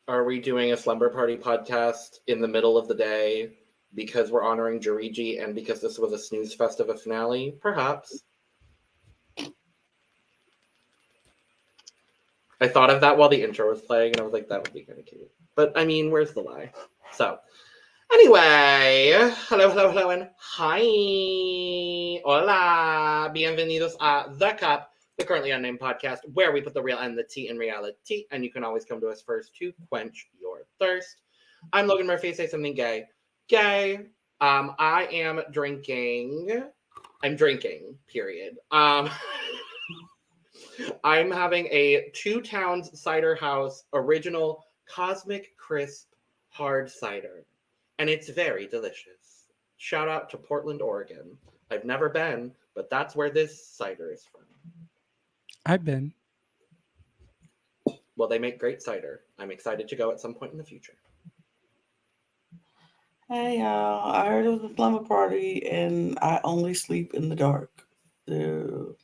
Are we doing a slumber party podcast in the middle of the day because we're honoring Juriji and because this was a snooze fest of a finale? Perhaps. I thought of that while the intro was playing, and I was like, that would be kind of cute. But, I mean, where's the lie? So, anyway, hello, and hi. Hola. Bienvenidos a The Cup, the Currently Unnamed Podcast, where we put the real and the tea in reality, and you can always come to us first to quench your thirst. I'm Logan Murphy. Say something gay. Gay. I am drinking. I'm drinking, period. I'm having a Two Towns Cider House original Cosmic Crisp hard cider, and it's very delicious. Shout out to Portland, Oregon. I've never been, but that's where this cider is from. I've been. Well, they make great cider. I'm excited to go at some point in the future. Hey y'all, I heard it was a slumber party and I only sleep in the dark. So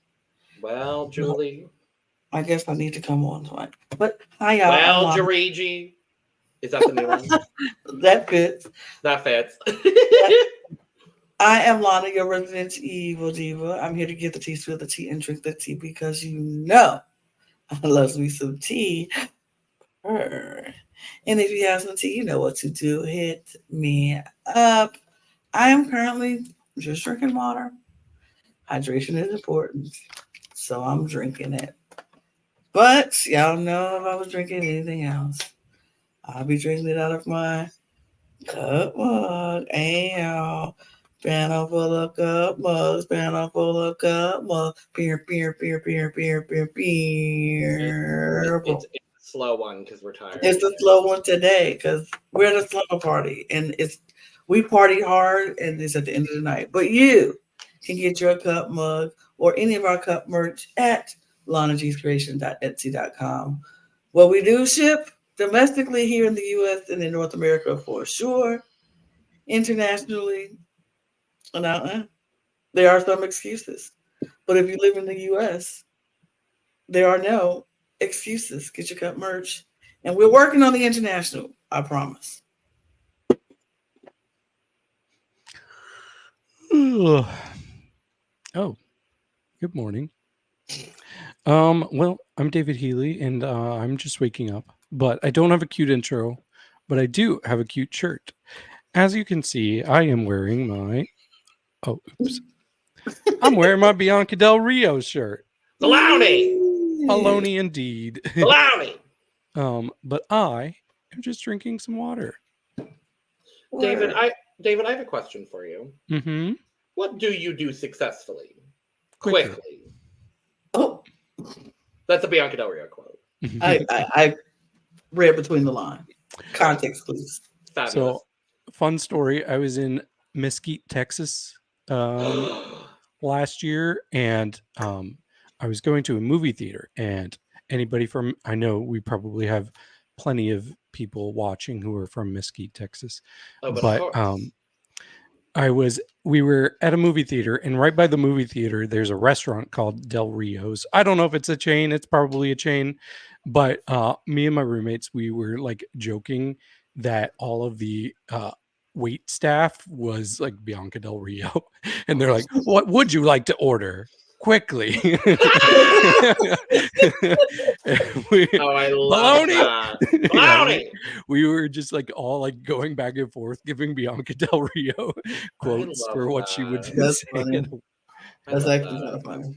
Well, Julie. I guess I need to come on tonight. But hi y'all. Well, Juriji. Is that the new one? That fits. That fits. I am Lana, your resident evil diva. I'm here to give the tea, spill the tea, and drink the tea because you know I love me some tea. And if you have some tea, you know what to do. Hit me up. I am currently just drinking water. Hydration is important, so I'm drinking it. But y'all know if I was drinking anything else, I'll be drinking it out of my cup mug. And y'all, panel full of cup mugs, panel full of cup mugs. Beer. It's a slow one because we're tired. It's a slow one today because we're at a slumber party and we party hard and it's at the end of the night. But you can get your cup mug or any of our cup merch at LanaG'sCreation.etsy.com. Well, we do ship domestically here in the U.S. and in North America for sure. Internationally, there are some excuses. But if you live in the U.S., there are no excuses. Get your cup merch. And we're working on the international, I promise. Oh, good morning. Well, I'm David Healy, and I'm just waking up. But I don't have a cute intro, but I do have a cute shirt. As you can see, I am wearing my... Oh, oops. I'm wearing my Bianca Del Rio shirt. Baloney! Baloney indeed. Baloney! But I am just drinking some water. David, I have a question for you. Mm-hmm. What do you do successfully? Quickly. Oh, that's a Bianca Del Rio quote. I read between the lines. Context, please. Fabulous. So, fun story. I was in Mesquite, Texas last year, and I was going to a movie theater. And I know we probably have plenty of people watching who are from Mesquite, Texas. Oh, but we were at a movie theater, and right by the movie theater, there's a restaurant called Del Rio's. I don't know if it's a chain. It's probably a chain. But me and my roommates, we were like joking that all of the wait staff was like Bianca Del Rio. And they're like, what would you like to order? Quickly. I love that. Baloney! We were just like all like going back and forth, giving Bianca Del Rio quotes for what she would That's say. funny. That's actually kind of funny.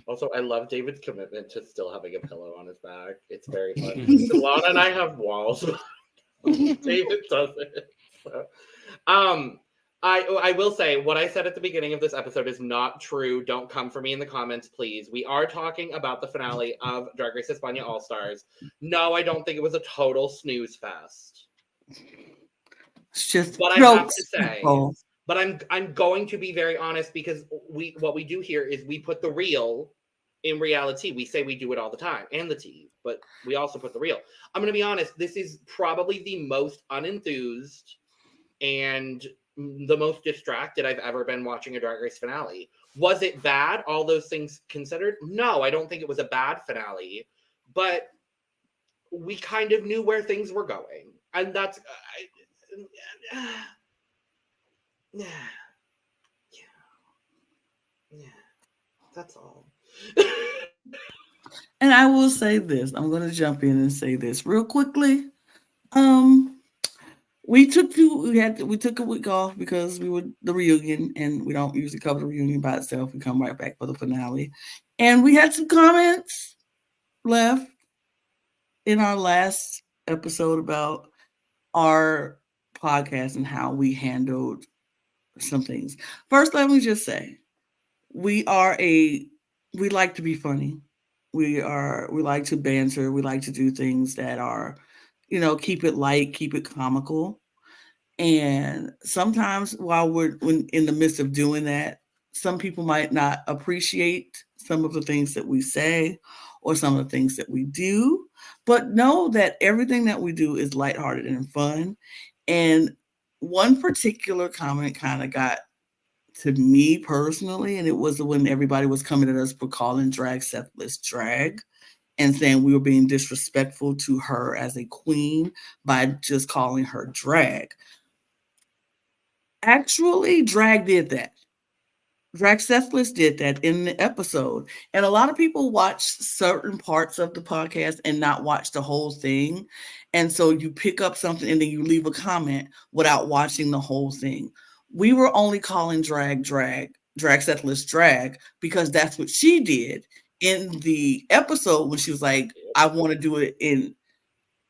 Also, I love David's commitment to still having a pillow on his back. It's very fun. Lana and I have walls. David doesn't. I will say, what I said at the beginning of this episode is not true. Don't come for me in the comments, please. We are talking about the finale of Drag Race España All-Stars. No, I don't think it was a total snooze fest. It's just but I have to say, but I'm going to be very honest because what we do here is we put the real in reality. We say we do it all the time, and the tea, but we also put the real. I'm going to be honest. This is probably the most unenthused and the most distracted I've ever been watching a Drag Race finale. Was it bad? All those things considered? No, I don't think it was a bad finale. But we kind of knew where things were going, and that's that's all. And I will say this. I'm going to jump in and say this real quickly. We took a week off because we were the reunion, and we don't usually cover the reunion by itself. We come right back for the finale, and we had some comments left in our last episode about our podcast and how we handled some things. First, let me just say, we like to be funny. We like to banter. We like to do things that are, keep it light, keep it comical. And sometimes while we're in the midst of doing that, some people might not appreciate some of the things that we say or some of the things that we do, but know that everything that we do is lighthearted and fun. And one particular comment kind of got to me personally, and it was when everybody was coming at us for calling drag Sethlas drag and saying we were being disrespectful to her as a queen by just calling her drag. Actually, drag did that. Drag Sethlas did that in the episode. And a lot of people watch certain parts of the podcast and not watch the whole thing. And so you pick up something and then you leave a comment without watching the whole thing. We were only calling drag Sethlas drag because that's what she did in the episode when she was like, I want to do it in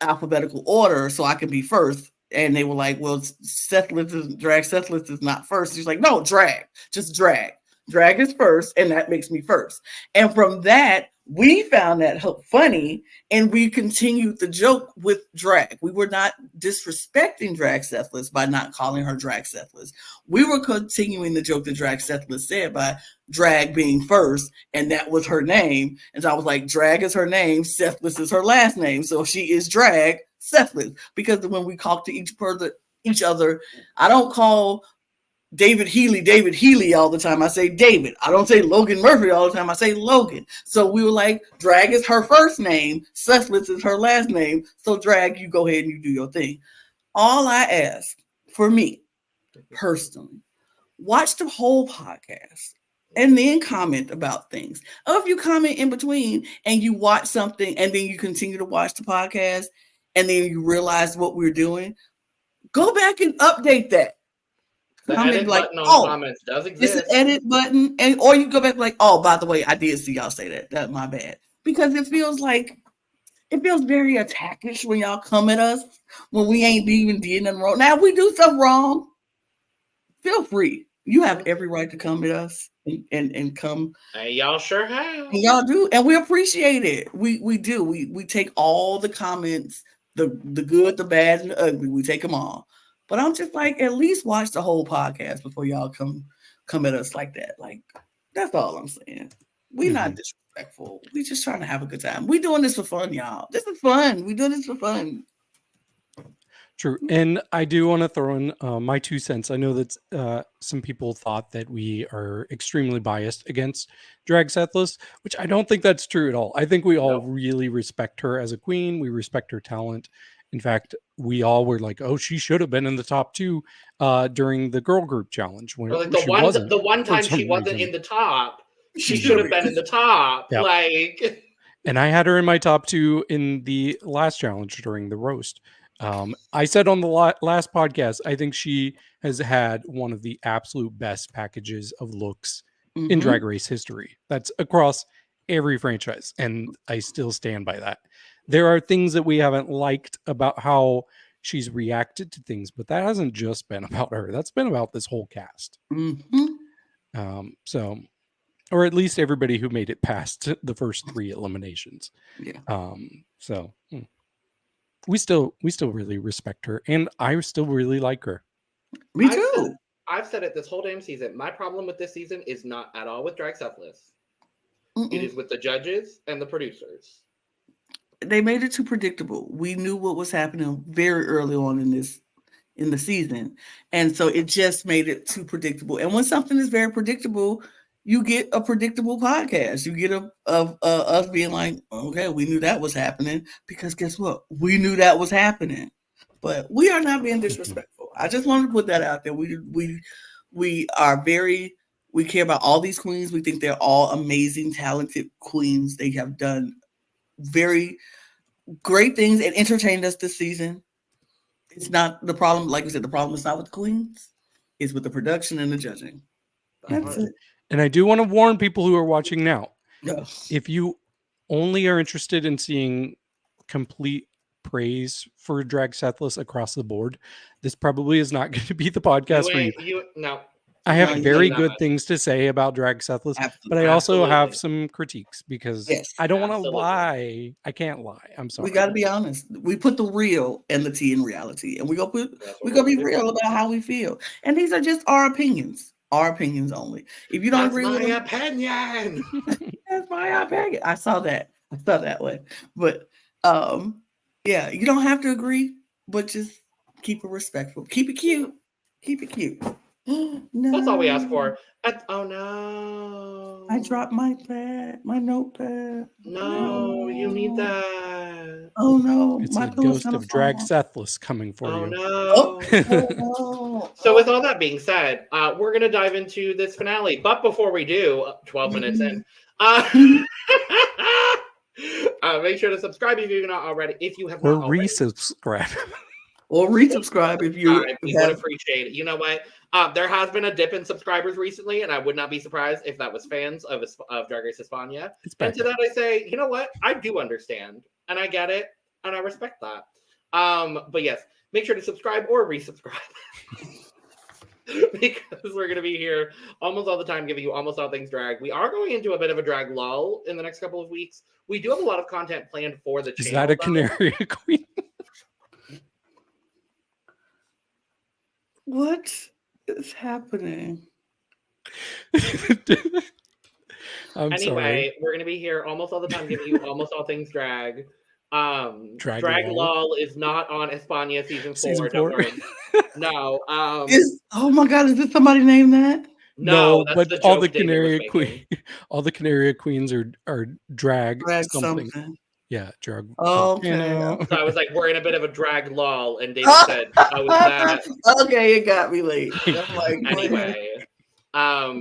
alphabetical order so I can be first. And they were like, well, Sethlas is not first. She's like, no, drag, just drag. Drag is first, and that makes me first. And from that, we found that funny, and we continued the joke with drag. We were not disrespecting drag Sethlas by not calling her drag Sethlas. We were continuing the joke that drag Sethlas said by drag being first, and that was her name. And so I was like, drag is her name, Sethlas is her last name. So she is drag Sethlas. Because when we talk to each other, I don't call David Healy all the time. I say David. I don't say Logan Murphy all the time. I say Logan. So we were like, drag is her first name. Sethlas is her last name. So drag, you go ahead and you do your thing. All I ask for me personally, watch the whole podcast and then comment about things. Or if you comment in between and you watch something and then you continue to watch the podcast and then you realize what we're doing, go back and update that. The edit button on comments does exist. It's an edit button, or you go back like, oh, by the way, I did see y'all say that. That's my bad. Because it feels very attackish when y'all come at us when we ain't even doing nothing wrong. Now, if we do stuff wrong, feel free. You have every right to come at us and come. And y'all sure have. And y'all do, and we appreciate it. We do. We take all the comments, the good, the bad, and the ugly. We take them all. But I'm just like, at least watch the whole podcast before y'all come at us like that. Like, that's all I'm saying. We're not disrespectful. We just trying to have a good time. We doing this for fun, y'all. This is fun. We doing this for fun. True. And I do want to throw in my 2 cents. I know that some people thought that we are extremely biased against drag Sethlas, which I don't think that's true at all. I think we all really respect her as a queen. We respect her talent. In fact, we all were like, "Oh, she should have been in the top 2 during the girl group challenge." When like the one time she wasn't in the top, she should have been in the top. Yep. Like, and I had her in my top 2 in the last challenge during the roast. I said on the last podcast, I think she has had one of the absolute best packages of looks in Drag Race history. That's across every franchise, and I still stand by that. There are things that we haven't liked about how she's reacted to things, but that hasn't just been about her. That's been about this whole cast. So, or at least everybody who made it past the first 3 eliminations. Yeah. We still really respect her, and I still really like her. Me too. I've said it this whole damn season. My problem with this season is not at all with drag Sethlas. It is with the judges and the producers. They made it too predictable. We knew what was happening very early on in the season. And so it just made it too predictable. And when something is very predictable, you get a predictable podcast. You get us being like, okay, we knew that was happening, because guess what? We knew that was happening. But we are not being disrespectful. I just wanted to put that out there. We are very, we care about all these queens. We think they're all amazing, talented queens. They have done very great things and entertained us this season. It's not the problem. Like I said, the problem is not with the queens. It's with the production and the judging. That's it. And I do want to warn people who are watching now. No. If you only are interested in seeing complete praise for Drag Sethlas across the board, this probably is not going to be the podcast for you. No. I have No, very you're good not. things to say about Drag Sethlas, Absolutely. but I also have Absolutely. some critiques because Yes. I don't want to Absolutely. lie. I can't lie. I'm sorry. We got to be honest. We put the real and the tea in reality, and we gonna That's what be we're gonna real about how we feel. And these are just our opinions only. If you don't That's agree my with them, opinion. that's my opinion. I saw that way, but yeah, you don't have to agree, but just keep it respectful, keep it cute. No. That's all we ask for. Oh no! I dropped my notepad. No, you need that. Oh no! It's My the pillow's ghost gonna of Drag fall. Sethlas coming for Oh you. no! No. So with all that being said, we're gonna dive into this finale. But before we do, 12 minutes in, make sure to subscribe if you're not already. If you have Or not already. resubscribe. Or resubscribe if you We would appreciate it. You know what? There has been a dip in subscribers recently, and I would not be surprised if that was fans of Drag Race España. And to that I say, you know what? I do understand, and I get it, and I respect that. But yes, make sure to subscribe or resubscribe. Because we're going to be here almost all the time giving you almost all things drag. We are going into a bit of a drag lull in the next couple of weeks. We do have a lot of content planned for the channel. Is that a canary queen? What is happening? I'm Anyway, sorry. we're going to be here almost all the time giving you almost all things drag. Drag Lull. Lull is not on España season 4. Season Don't 4? worry. No. Oh my God, is this somebody named that? No, that's but the all joke the David was canary making. all the canary queens are drag something. Yeah, drag. Okay. So I was like, we're in a bit of a drag lull, and David said, "Oh, is that okay?" It got me late. I'm like, anyway?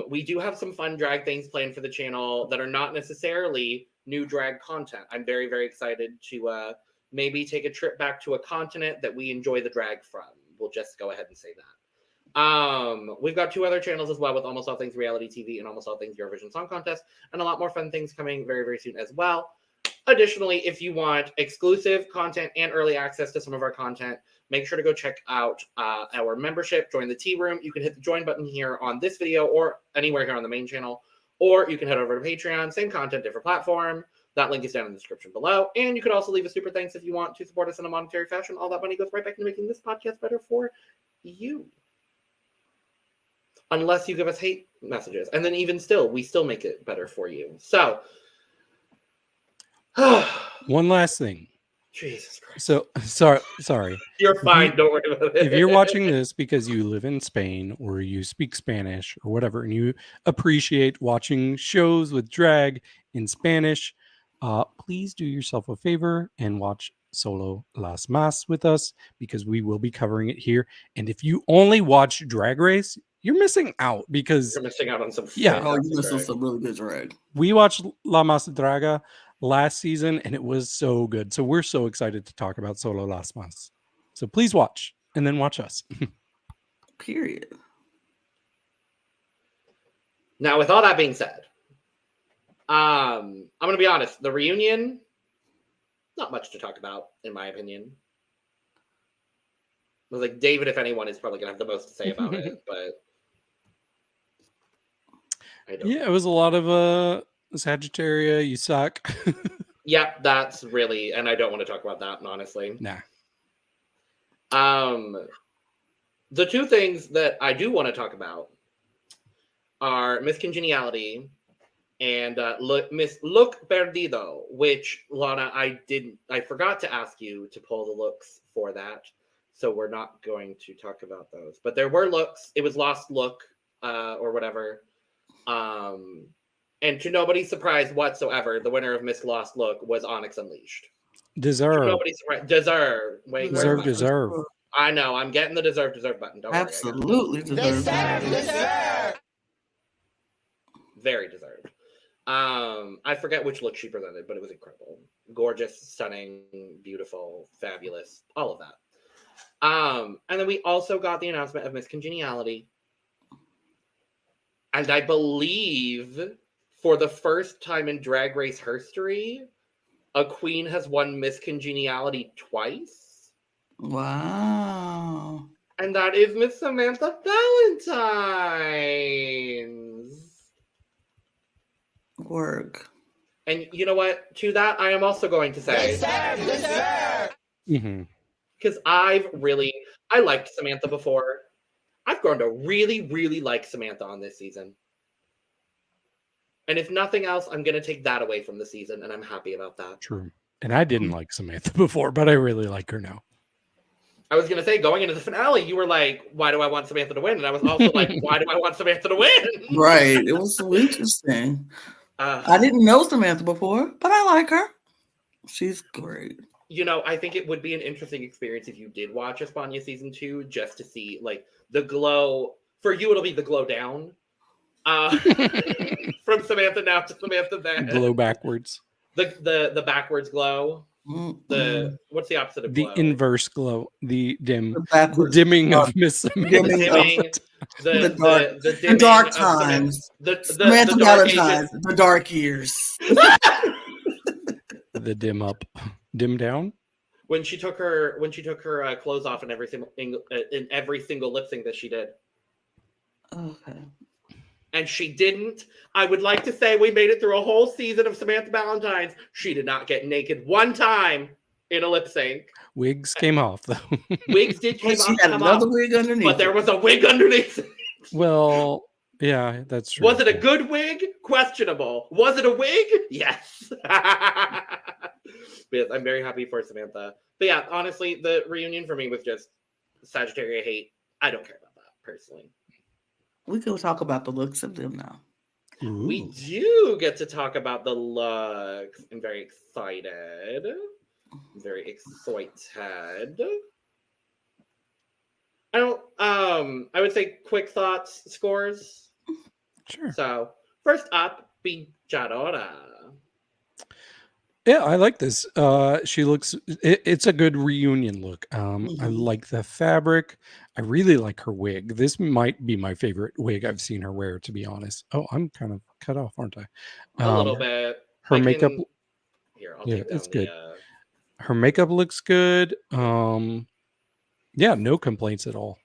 We do have some fun drag things planned for the channel that are not necessarily new drag content. I'm very, very excited to maybe take a trip back to a continent that we enjoy the drag from. We'll just go ahead and say that. We've got 2 other channels as well with Almost All Things Reality TV and Almost All Things Eurovision Song Contest, and a lot more fun things coming very, very soon as well. Additionally, if you want exclusive content and early access to some of our content, make sure to go check out our membership, join the tea room. You can hit the join button here on this video or anywhere here on the main channel, or you can head over to Patreon, same content, different platform. That link is down in the description below. And you could also leave a super thanks if you want to support us in a monetary fashion. All that money goes right back into making this podcast better for you. Unless you give us hate messages. And then even still, we still make it better for you. So, one last thing. Jesus Christ. So sorry. You're fine. Don't worry about it. If you're watching this because you live in Spain or you speak Spanish or whatever, and you appreciate watching shows with drag in Spanish, please do yourself a favor and watch Solo Las Más with us, because we will be covering it here. And if you only watch Drag Race, you're missing out, because you're missing out on some. Yeah, you're missing some really good drag. We watched La Más Draga last season, and it was so good. So we're so excited to talk about Solo Las Más. So please watch, and then watch us. Period. Now, with all that being said, I'm going to be honest. The reunion, not much to talk about, in my opinion. I was like, David, if anyone, is probably going to have the most to say about it, but I don't. Yeah, it was a lot of Sagittaria, you suck. Yeah, that's really, and I don't want to talk about that, honestly. Nah. The 2 things that I do want to talk about are Miss Congeniality and Miss Look Perdido, which, Lana, I forgot to ask you to pull the looks for that, so we're not going to talk about those. But there were looks. It was Lost Look, or whatever. And to nobody's surprise whatsoever, the winner of Miss Lost Look was Onyx Unleashed. Deserve. Nobody's surprised. Deserve. Wait, Deserve. I know. I'm getting the deserve button. Don't Absolutely worry. deserve. Very deserved. I forget which look she presented, but it was incredible. Gorgeous, stunning, beautiful, fabulous, all of that. And then we also got the announcement of Miss Congeniality. And I believe for the first time in Drag Race history, a queen has won Miss Congeniality twice. Wow. And that is Miss Samantha Ballentines. Work. And you know what? To that, I am also going to say, because I liked Samantha before. I've grown to really, really like Samantha on this season. And if nothing else, I'm going to take that away from the season, and I'm happy about that. True. And I didn't like Samantha before, but I really like her now. I was going to say, going into the finale, you were like, why do I want Samantha to win? And I was also like, why do I want Samantha to win? Right. It was so interesting. I didn't know Samantha before, but I like her. She's great. You know, I think it would be an interesting experience if you did watch España season 2, just to see like the glow. For you, it'll be the glow down. From Samantha now to Samantha then. Glow backwards. The backwards glow. What's the opposite of glow? The inverse glow. The dim. The dimming of Miss Samantha. The dark times. Samantha Ballentines. The dark years. The dim up. Dim down. When she took her clothes off in every single lip sync that she did. Okay. And she didn't. I would like to say we made it through a whole season of Samantha Ballentines. She did not get naked one time in a lip sync. Wigs came off though. Wigs did come off. She had another wig underneath. But there was a wig underneath. Well, yeah, that's true. Was it a good wig? Questionable. Was it a wig? Yes. Yes, I'm very happy for Samantha. But yeah, honestly, the reunion for me was just Sagittaria hate. I don't care about that personally. We can talk about the looks of them now. Ooh. We do get to talk about the looks. I'm very excited. Very excited. I would say quick thoughts, scores. Sure. So first up, be Chadora. Yeah, I like this. She looks. It's a good reunion look. I like the fabric. I really like her wig. This might be my favorite wig I've seen her wear, to be honest. Oh, I'm kind of cut off, aren't I? A little bit. Her makeup. Here, I'll take down it's good. Her makeup looks good. Yeah, no complaints at all.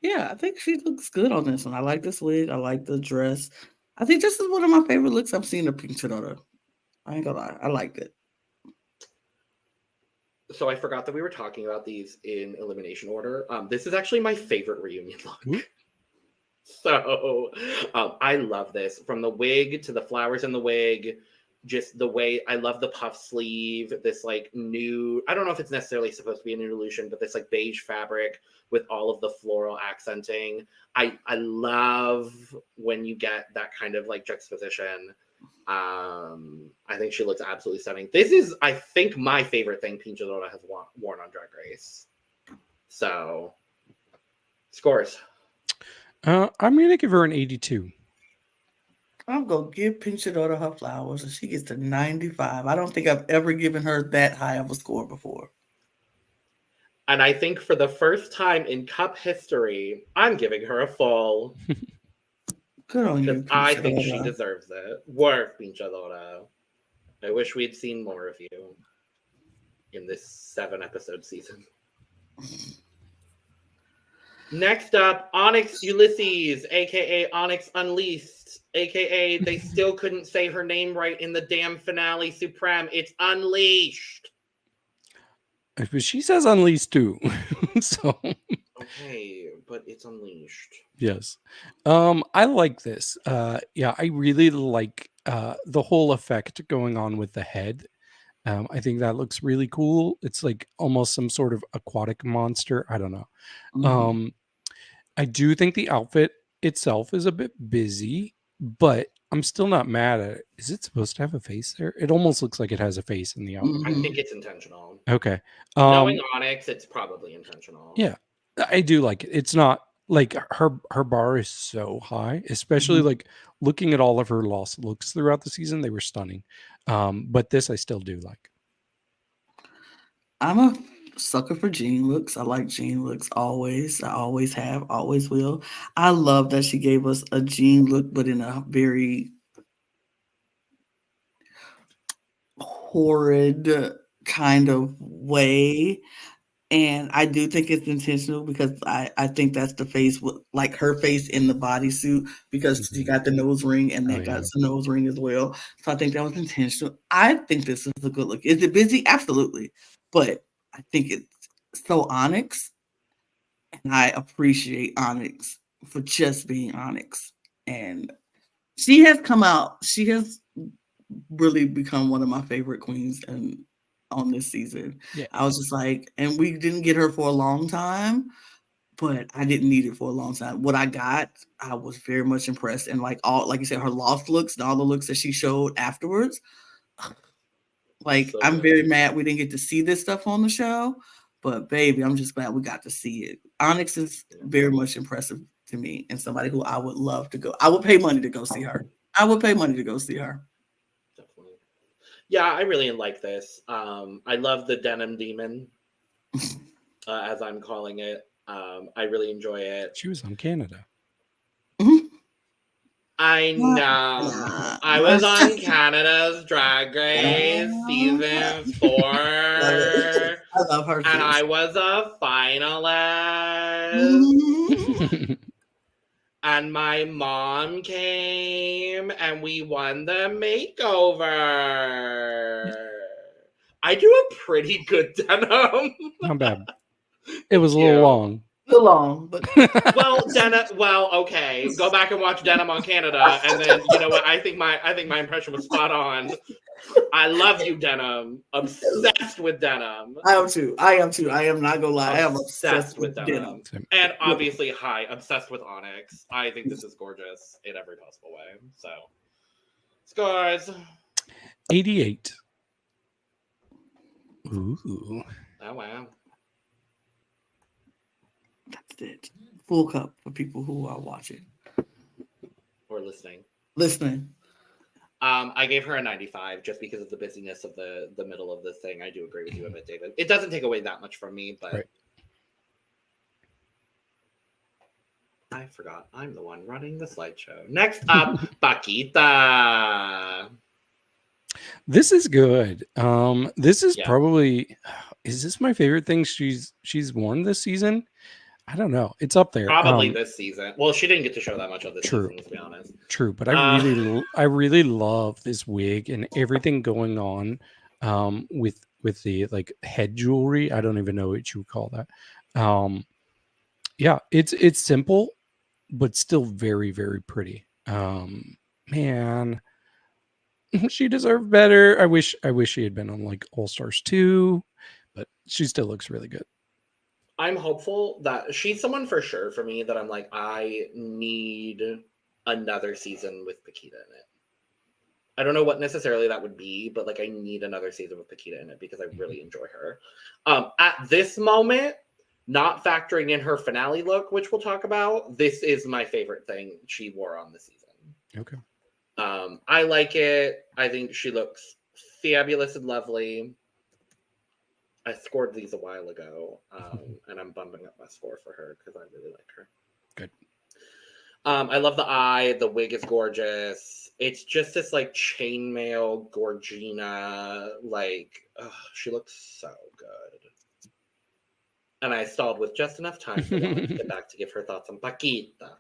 Yeah, I think she looks good on this one. I like this wig. I like the dress. I think this is one of my favorite looks I've seen of Pink Chadora. I ain't gonna lie. I liked it. So I forgot that we were talking about these in elimination order. This is actually my favorite reunion look. Ooh. So I love this. From the wig to the flowers in the wig, just the way I love the puff sleeve, this like new, I don't know if it's necessarily supposed to be a new illusion, but this like beige fabric with all of the floral accenting. I love when you get that kind of like juxtaposition. I think she looks absolutely stunning. This is, I think, my favorite thing Pink Chadora has worn on Drag Race. So, scores. I'm gonna give her an 82. I'm gonna give Pink Chadora her flowers, and she gets to 95. I don't think I've ever given her that high of a score before. And I think for the first time in Cup history, I'm giving her a full. Good on you. I think she deserves it. Work, Pink Chadora. I wish we'd seen more of you in this 7-episode season. Next up, Onyx Ulysses, aka Onyx Unleashed, aka they still couldn't say her name right in the damn finale supreme. It's Unleashed. But she says Unleashed too. So okay, but it's Unleashed. Yes. I like this. Yeah, I really like the whole effect going on with the head. I think that looks really cool. It's like almost some sort of aquatic monster. I don't know. I do think the outfit itself is a bit busy, but I'm still not mad at it. Is it supposed to have a face there? It almost looks like it has a face in the outfit. I think it's intentional. Okay. Knowing Onyx, it's probably intentional. Yeah, I do like it. It's not like her bar is so high, especially like looking at all of her lost looks throughout the season. They were stunning. But this I still do like. I'm a sucker for jean looks. I like jean looks always. I always have, always will. I love that she gave us a jean look, but in a very horrid kind of way. And I do think it's intentional because I think that's the face with like her face in the bodysuit because she got the nose ring and that got the nose ring as well. So I think that was intentional. I think this is a good look. Is it busy? Absolutely. But I think it's so Onyx. And I appreciate Onyx for just being Onyx. And she has come out. She has really become one of my favorite queens and on this season. Yeah. I was just like, and we didn't get her for a long time, but I didn't need it for a long time. What I got, I was very much impressed. And like you said, her lost looks and all the looks that she showed afterwards. Like, so I'm very mad we didn't get to see this stuff on the show, but baby, I'm just glad we got to see it. Onyx is very much impressive to me and somebody who I would love to go. I would pay money to go see her. Yeah, I really like this. I love the denim demon, as I'm calling it. I really enjoy it. She was on Canada. I know. I was on Canada's Drag Race season 4. I love her. And I was a finalist. And my mom came and we won the makeover. I do a pretty good denim. Not bad. It was a little long. But well, okay. Go back and watch Denim on Canada, and then you know what? I think my impression was spot on. I love you, Denim. Obsessed with denim. I am too. I am not gonna lie. I am obsessed with denim. And obviously, obsessed with Onyx. I think this is gorgeous in every possible way. So, scores 88. Ooh. Oh wow. That's it. Full cup for people who are watching or listening. I gave her a 95 just because of the busyness of the middle of the thing. I do agree with you a bit, David. It doesn't take away that much from me, but I forgot. I'm the one running the slideshow. Next up, Pakita. This is good. This is probably. Is this my favorite thing she's worn this season? I don't know. It's up there. Probably this season. Well, she didn't get to show that much of this season, to be honest. True, but I really love this wig and everything going on with the like head jewelry. I don't even know what you would call that. Yeah, it's simple, but still very, very pretty. Man, she deserved better. I wish she had been on like All Stars 2, but she still looks really good. I'm hopeful that she's someone for sure for me that I'm like, I need another season with Pakita in it. I don't know what necessarily that would be, but like I need another season with Pakita in it because I really enjoy her. At this moment, not factoring in her finale look, which we'll talk about, this is my favorite thing she wore on the season. Okay. I like it. I think she looks fabulous and lovely. I scored these a while ago, and I'm bumping up my score for her because I really like her. Good. I love the eye. The wig is gorgeous. It's just this like chainmail Gorgina. Like, she looks so good. And I stalled with just enough time for Lana to get back to give her thoughts on Pakita.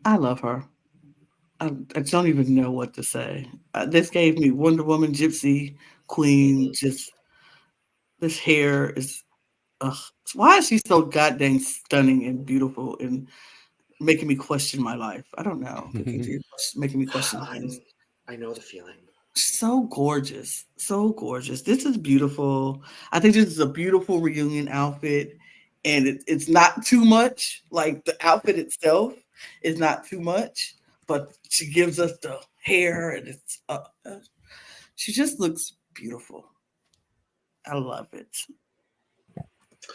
I love her. I don't even know what to say. This gave me Wonder Woman, Gypsy, Queen, just... This hair is, why is she so goddamn stunning and beautiful and making me question my life? I don't know. Making me question things. I know the feeling. So gorgeous. This is beautiful. I think this is a beautiful reunion outfit, and it's not too much. Like the outfit itself It's not too much, but she gives us the hair, and it's she just looks beautiful. I love it.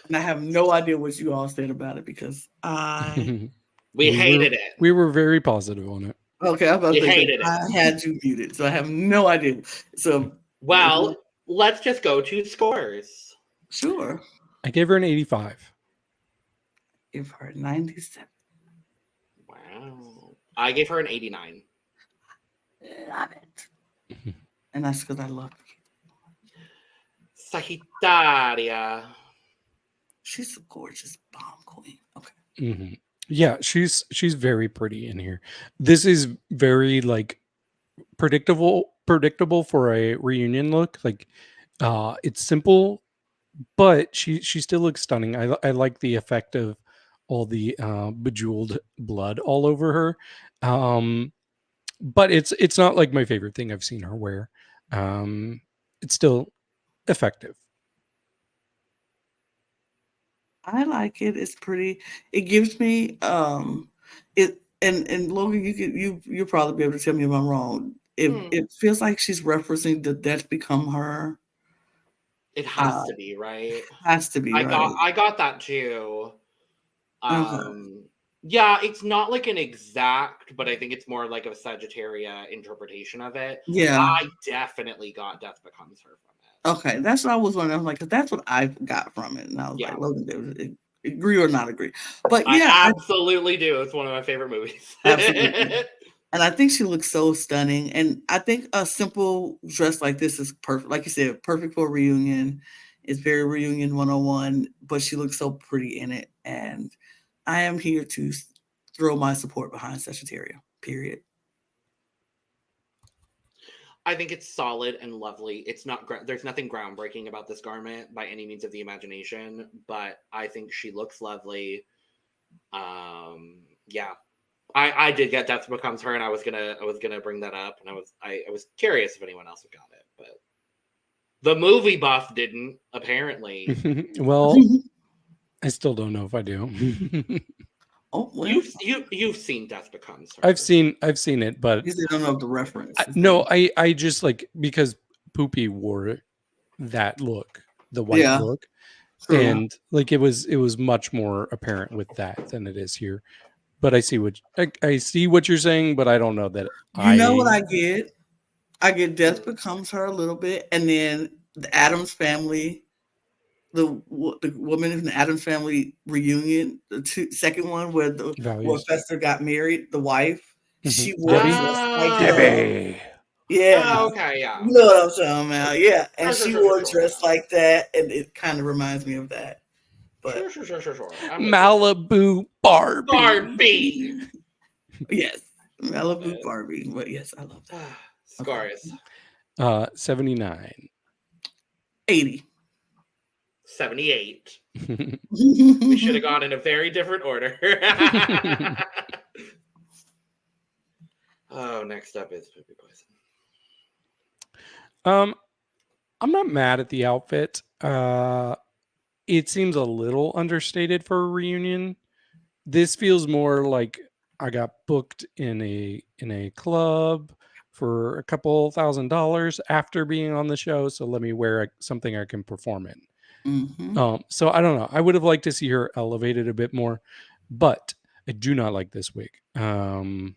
And I have no idea what you all said about it because we hated it. We were very positive on it. Okay, I was about to say, hated it. I had you muted, so I have no idea. So, well, let's just go to scores. Sure. I gave her an 85. Give her 97. Wow. I gave her an 89. Love it. And that's because I love you. Sagittaria. She's a gorgeous bomb queen. Okay. Mm-hmm. Yeah, she's very pretty in here. This is very like predictable for a reunion look. Like it's simple, but she still looks stunning. I like the effect of all the bejeweled blood all over her. But it's not like my favorite thing I've seen her wear. It's still effective. I like it. It's pretty. It gives me it and Logan, you'll probably be able to tell me if I'm wrong. It feels like she's referencing the Death Become Her. It has to be, right? Has to be. I got that too. Yeah, it's not like an exact, but I think it's more like a Sagittaria interpretation of it. Yeah. I definitely got Death Becomes Her from it. Okay, that's what I was wondering. I was like, because that's what I got from it. And I was like, Logan, agree or not agree. But yeah. I absolutely do. It's one of my favorite movies. Absolutely. And I think she looks so stunning. And I think a simple dress like this is perfect. Like you said, perfect for a reunion. It's very reunion 101, but she looks so pretty in it. And I am here to throw my support behind Sagittaria, period. I think it's solid and lovely. It's not there's nothing groundbreaking about this garment by any means of the imagination, but I think she looks lovely. Yeah. I did get Death Becomes Her, and I was gonna bring that up, and I was curious if anyone else had got it, but the movie buff didn't, apparently. Well, I still don't know if I do. Oh, well. You've seen Death Becomes Her. I've seen it, but you don't know the reference. I just like because Pupi wore that look, the white look, and like it was much more apparent with that than it is here. But I see what you're saying, but I don't know that. You know what I get? I get Death Becomes Her a little bit, and then the Addams Family. The woman in the Addams Family reunion, the second one where Fester got married, the wife, she wore like Debbie. Yeah. Oh, okay, yeah. You know what I'm talking about. Yeah. And she wore a dress like that, and it kind of reminds me of that. But sure. Malibu Barbie. Yes. Malibu Barbie. But yes, I love that. Scars. 79. 80. 78. We should have gone in a very different order. Oh, next up is Pupi Poisson. I'm not mad at the outfit. It seems a little understated for a reunion. This feels more like I got booked in a club for a couple $1,000 after being on the show, so let me wear something I can perform in. Mm-hmm. So I don't know. I would have liked to see her elevated a bit more, but I do not like this wig. No,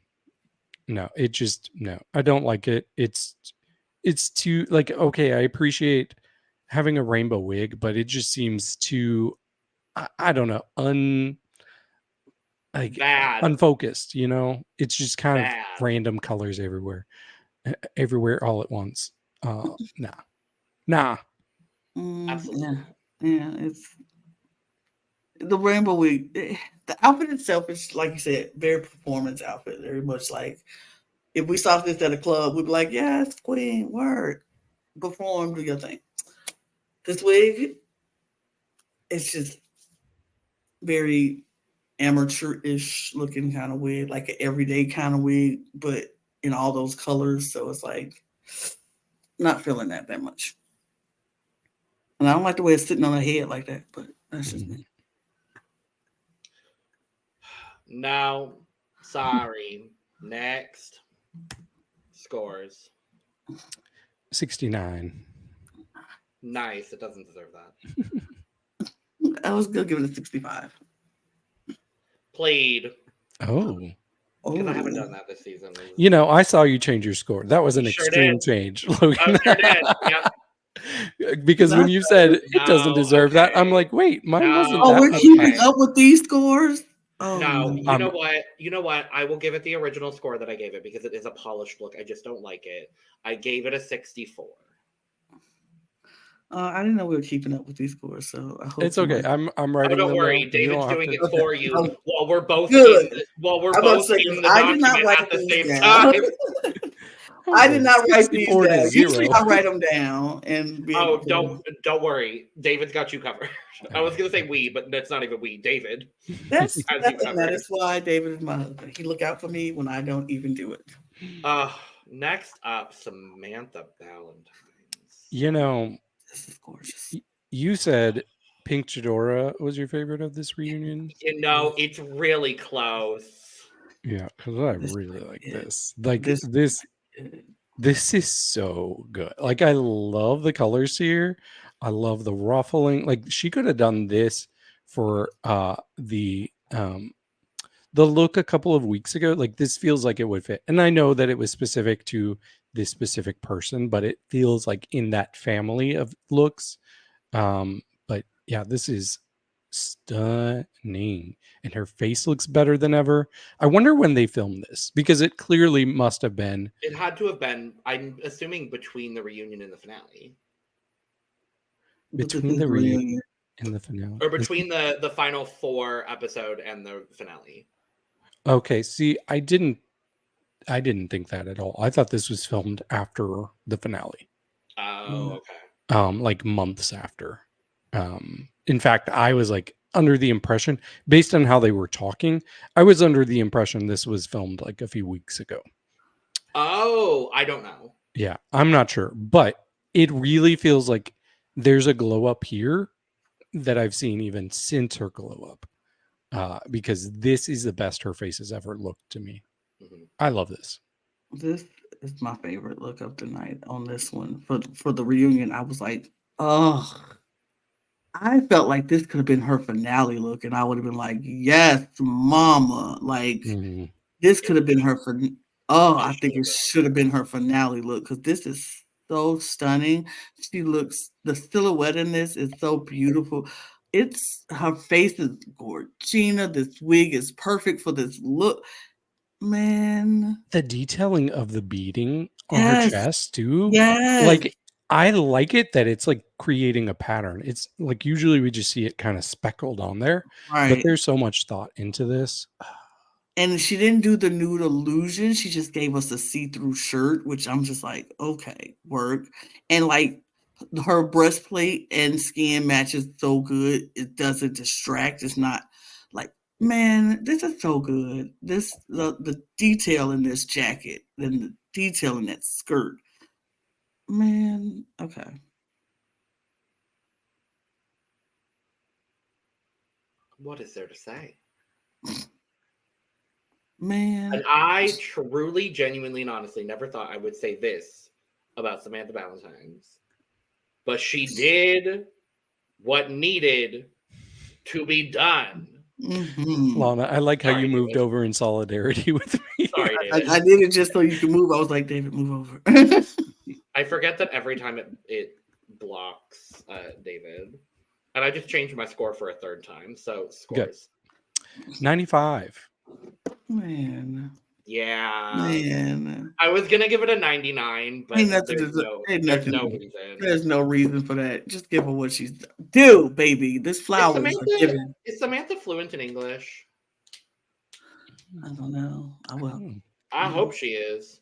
I don't like it. It's too like, okay, I appreciate having a rainbow wig, but it just seems too, I don't know, unfocused, you know? It's just kind of random colors everywhere all at once. Nah. Absolutely. Yeah, it's the rainbow wig. The outfit itself is, like you said, very performance outfit. Very much like if we saw this at a club, we'd be like, "Yes, queen, word, perform, do your thing." This wig, it's just very amateurish looking kind of wig, like an everyday kind of wig, but in all those colors. So it's like not feeling that much. And I don't like the way it's sitting on her head like that, but that's just me. Now, Sorry. Next. Scores. 69. Nice. It doesn't deserve that. I was gonna give it a 65. Played. Oh. Because I haven't done that this season. You know, I saw you change your score. That was an extreme change, Logan. I sure did. Yep. Because when you said it doesn't deserve that, I'm like, wait, mine wasn't that. Oh, we're keeping up with these scores? Oh, no. You know what? You know what? I will give it the original score that I gave it because it is a polished look. I just don't like it. I gave it a 64. I didn't know we were keeping up with these scores, so I hope it's okay. I'm writing. Oh, don't worry, down. David's doing it for you while we're both good. While we're both in the document at the same time. I did not write these down. 0. Usually I write them down and don't worry. David's got you covered. I was gonna say we, but that's not even we. David. That is why David is my husband. He look out for me when I don't even do it. Next up, Samantha Ballentines. You know, this is gorgeous. You said Pink Chadora was your favorite of this reunion. You know, it's really close. Yeah, because I really like this. Like this is so good. Like I love the colors here. I love the ruffling. Like she could have done this for the look a couple of weeks ago. Like this feels like it would fit. And I know that it was specific to this specific person, but it feels like in that family of looks. But yeah, this is stunning, and her face looks better than ever. I wonder when they filmed this, because it clearly must have been. It had to have been, I'm assuming, between the reunion and the finale. Between the reunion and the finale, or between the final 4 episode and the finale. Okay, see, I didn't think that at all. I thought this was filmed after the finale. Oh, okay. Like months after. In fact, I was like under the impression, based on how they were talking, I was under the impression this was filmed like a few weeks ago. Oh, I don't know. Yeah, I'm not sure, but it really feels like there's a glow up here that I've seen even since her glow up. Because this is the best her face has ever looked to me. Mm-hmm. I love this. This is my favorite look of the night on this one. For the reunion, I was like, oh, I felt like this could have been her finale look, and I would have been like, yes, mama. Like, this could have been her I think it should have been her finale look, because this is so stunning. The silhouette in this is so beautiful. Her face is gorgina. This wig is perfect for this look. Man. The detailing of the beading on her chest too. Yes. Like, I like it that it's like creating a pattern. It's like usually we just see it kind of speckled on there. Right. But there's so much thought into this. And she didn't do the nude illusion. She just gave us a see-through shirt, which I'm just like, okay, work. And like her breastplate and skin matches so good. It doesn't distract. It's not like, man, this is so good. The detail in this jacket and the detail in that skirt. Man, okay. What is there to say? Man. And I truly, genuinely, and honestly never thought I would say this about Samantha Ballentines. But she did what needed to be done. Mm-hmm. Lana, I like how you moved over in solidarity with me. Sorry, David. I did it just so you can move. I was like, David, move over. I forget that every time it blocks David. And I just changed my score for a third time. So scores. Good. 95. Man. Yeah. Man. I was going to give it a 99, but there's no reason. There's no reason for that. Just give her what she's due, baby. This flower is Samantha fluent in English? I don't know. I will. I hope she is.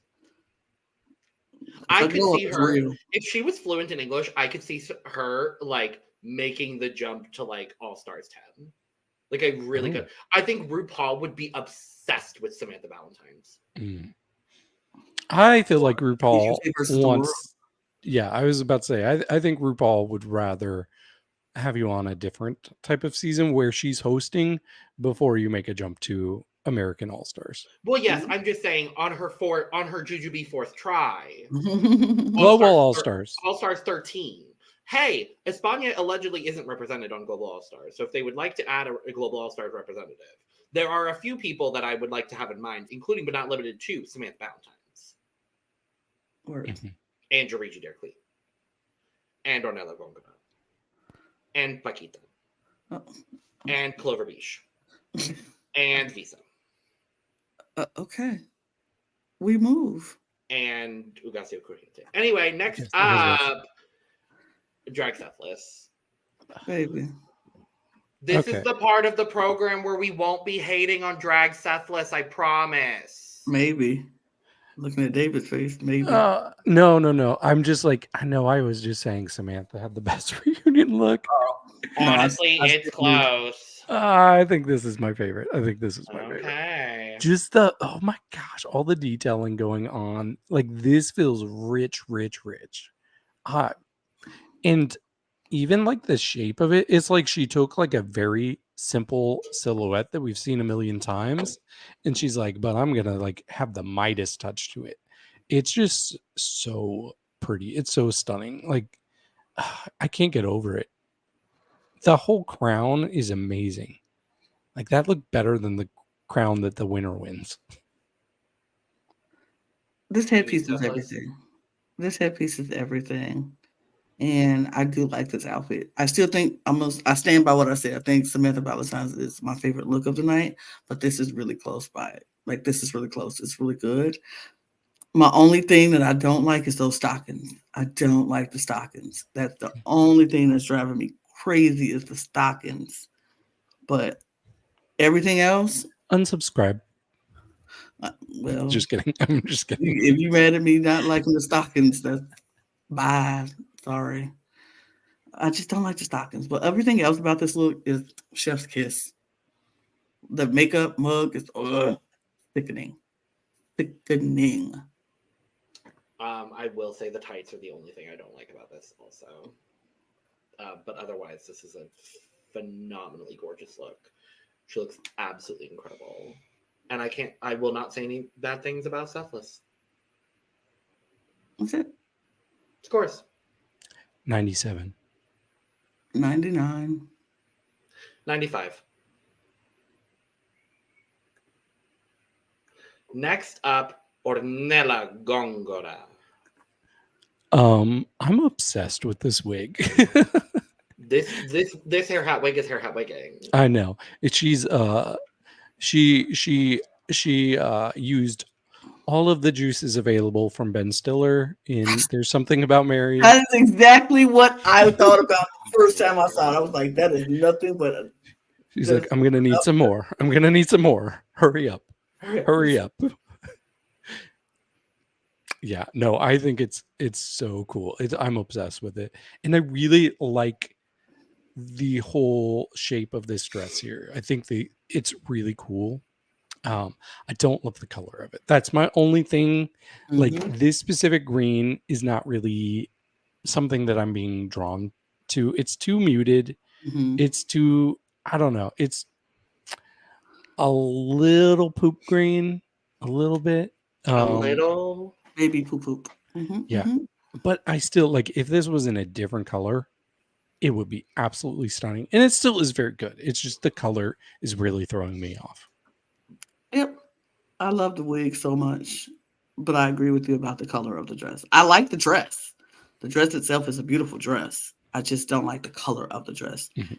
I could see her if she was fluent in English. I could see her like making the jump to like All Stars 10. Like I really could. I think RuPaul would be obsessed with Samantha Ballentines. I feel like RuPaul wants. Yeah, I was about to say. I think RuPaul would rather have you on a different type of season where she's hosting before you make a jump to American All Stars. Well, yes, I'm just saying on her Jujubee fourth try. Global All Stars. All Stars 13. Hey, España allegedly isn't represented on Global All Stars, so if they would like to add a Global All Stars representative, there are a few people that I would like to have in mind, including but not limited to Samantha Ballentines. And Juriji Der Klee. And Hornella Gongora. And Pakita. And Clover Beach. And Visa. Okay. We move. And Ugasio Corriente. Anyway, next up, Drag Sethlas. Baby. This is the part of the program where we won't be hating on Drag Sethlas, I promise. Maybe. Looking at David's face, maybe. No. I'm just like, I know I was just saying Samantha had the best reunion look. Honestly, it's close. I think this is my favorite. favorite. Just oh my gosh, all the detailing going on. Like, this feels rich. And even like the shape of it, it's like she took like a very simple silhouette that we've seen a million times, and she's like, but I'm gonna like have the Midas touch to it. It's just so pretty. It's so stunning. Like, I can't get over it. The whole crown is amazing. Like, that looked better than the crown that the winner wins. This headpiece is everything. And I do like this outfit. I still think I stand by what I said. I think Samantha Ballentines is my favorite look of the night, but this is really close by it. Like, this is really close. It's really good. My only thing that I don't like is those stockings. I don't like the stockings. That's the only thing that's driving me crazy is the stockings. But everything else, unsubscribe. Well, just kidding. I'm just kidding. If you mad at me not liking the stockings, that's bye. Sorry. I just don't like the stockings. But everything else about this look is chef's kiss. The makeup mug is thickening. I will say the tights are the only thing I don't like about this also. But otherwise, this is a phenomenally gorgeous look. She looks absolutely incredible. And I will not say any bad things about Sethlas. What's it? Scores. 97. 99. 95. Next up, Hornella Gongora. I'm obsessed with this wig. This hair hat wig is hair hat wigging. I know. She's she used all of the juices available from Ben Stiller in There's Something About Mary. That is exactly what I thought about the first time I saw it. I was like, that is nothing but She's like, I'm gonna need some more. Hurry up. Yeah, no, I think it's so cool. I'm obsessed with it. And I really like the whole shape of this dress here. I think it's really cool. I don't love the color of it. That's my only thing. Mm-hmm. Like, this specific green is not really something that I'm being drawn to. It's too muted. Mm-hmm. It's too, I don't know. It's a little poop green, a little bit. A little baby poop. Mm-hmm. Yeah. Mm-hmm. But I still, like, if this was in a different color, it would be absolutely stunning. And it still is very good. It's just the color is really throwing me off. Yep. I love the wig so much, but I agree with you about the color of the dress. I like the dress. The dress itself is a beautiful dress. I just don't like the color of the dress. Mm-hmm.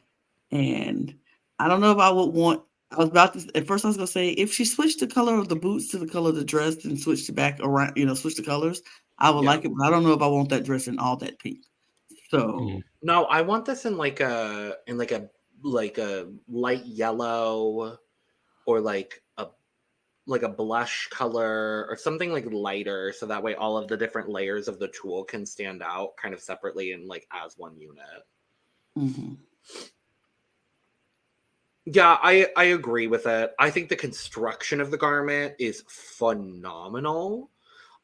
And I don't know if I would want, at first I was going to say, if she switched the color of the boots to the color of the dress and switched it back around, switch the colors, I would like it, but I don't know if I want that dress in all that pink. So no, I want this in like a light yellow or like a blush color or something like lighter, so that way all of the different layers of the tulle can stand out kind of separately and like as one unit. Mm-hmm. Yeah, I agree with it. I think the construction of the garment is phenomenal.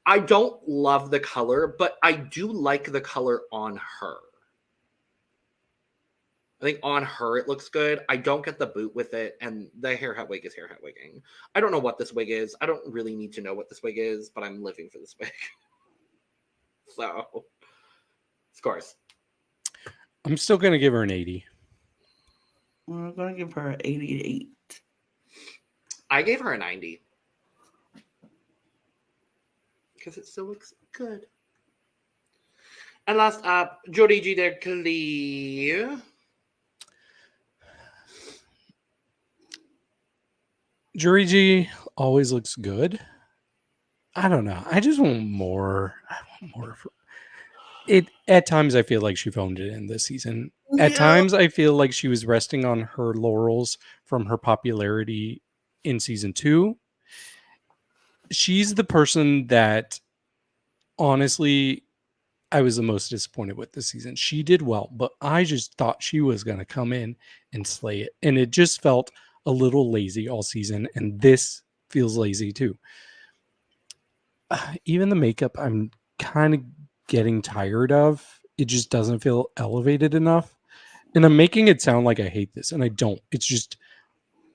I don't love the color, but I do like the color on her. I think on her it looks good. I don't get the boot with it, and the hair hat wig is hair hat wigging. I don't know what this wig is. I don't really need to know what this wig is, but I'm living for this wig. So, scores. I'm still going to give her an 80. We're going to give her an 88. I gave her a 90. Because it still looks good. And last up, Juriji Der Klee. Juriji always looks good. I don't know. I just want more. I want more. At times, I feel like she phoned it in this season. At times, I feel like she was resting on her laurels from her popularity in season 2. She's the person that, honestly, I was the most disappointed with this season. She did well, but I just thought she was going to come in and slay it. And it just felt a little lazy all season. And this feels lazy too. Even the makeup, I'm kind of getting tired of. It just doesn't feel elevated enough. And I'm making it sound like I hate this, and I don't. It's just,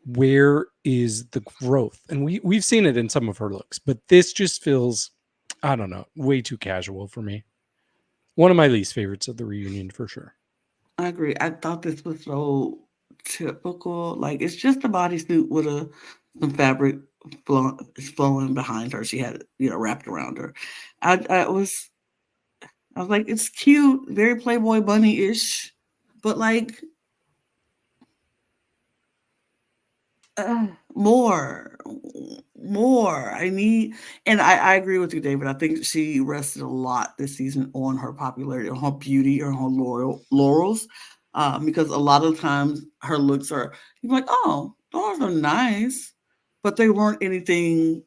where is the growth? And we've seen it in some of her looks, but this just feels, I don't know, way too casual for me. One of my least favorites of the reunion for sure. I agree. I thought this was so typical. Like, it's just a bodysuit with some fabric flowing behind her. She had it, wrapped around her. I was like, it's cute, very Playboy bunny-ish, but like, more. I need, and I agree with you, David. I think she rested a lot this season on her popularity, on her beauty, or her laurels, because a lot of times her looks are, you're like, oh, those are nice, but they weren't anything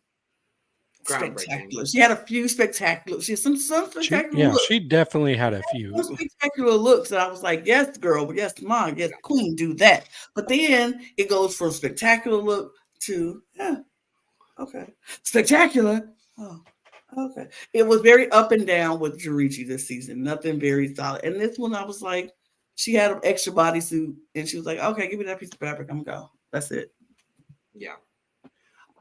spectacular. She had a few spectacular. She had some spectacular looks. She definitely had a few spectacular looks that I was like, yes, girl, yes, mom, yes, queen, do that. But then it goes from spectacular look to okay, spectacular. Oh, okay. It was very up and down with Juriji this season. Nothing very solid. And this one, I was like, she had an extra bodysuit, and she was like, okay, give me that piece of fabric. I'm gonna go. That's it. Yeah.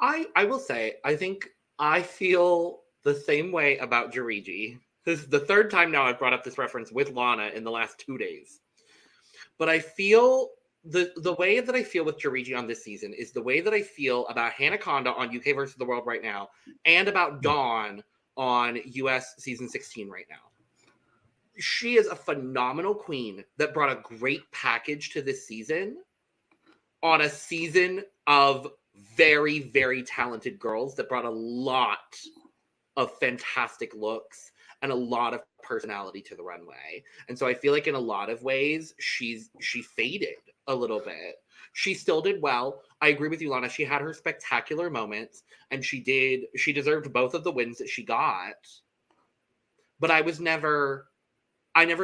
I will say, I think I feel the same way about Juriji. This is the third time now I've brought up this reference with Lana in the last 2 days. But I feel the way that I feel with Juriji on this season is the way that I feel about Hanaconda on UK versus the World right now, and about Dawn on US season 16 right now. She is a phenomenal queen that brought a great package to this season on a season of very, very talented girls that brought a lot of fantastic looks and a lot of personality to the runway. And so I feel like in a lot of ways, she faded a little bit. She still did well. I agree with you, Lana. She had her spectacular moments, and she deserved both of the wins that she got. But I never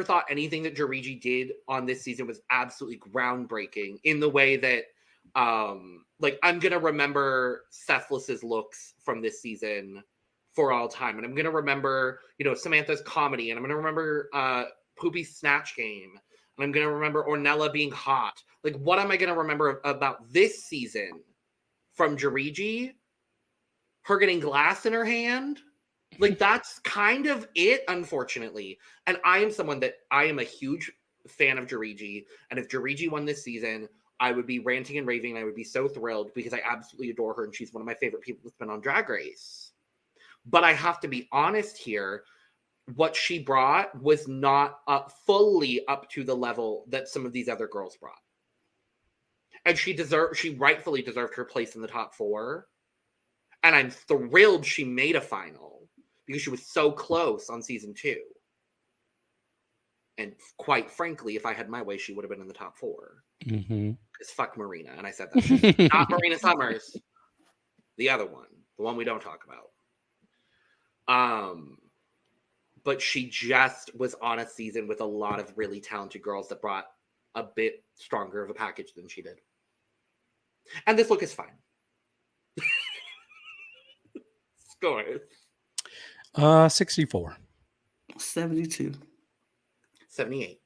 thought anything that Juriji did on this season was absolutely groundbreaking in the way that, like, I'm going to remember Sethlas's looks from this season for all time. And I'm going to remember, Samantha's comedy, and I'm going to remember Pupi's snatch game. And I'm going to remember Hornella being hot. Like, what am I going to remember about this season from Juriji? Her getting glass in her hand? Like, that's kind of it, unfortunately. And I am a huge fan of Juriji. And if Juriji won this season, I would be ranting and raving. And I would be so thrilled because I absolutely adore her. And she's one of my favorite people that's been on Drag Race. But I have to be honest here. What she brought was not fully up to the level that some of these other girls brought. And she rightfully deserved her place in the top 4. And I'm thrilled she made a final because she was so close on season 2. And quite frankly, if I had my way, she would have been in the top 4. Mm-hmm. Because fuck Marina. And I said that. Not Marina Summers. The other one. The one we don't talk about. But she just was on a season with a lot of really talented girls that brought a bit stronger of a package than she did. And this look is fine. Scores. 64. 72. 78.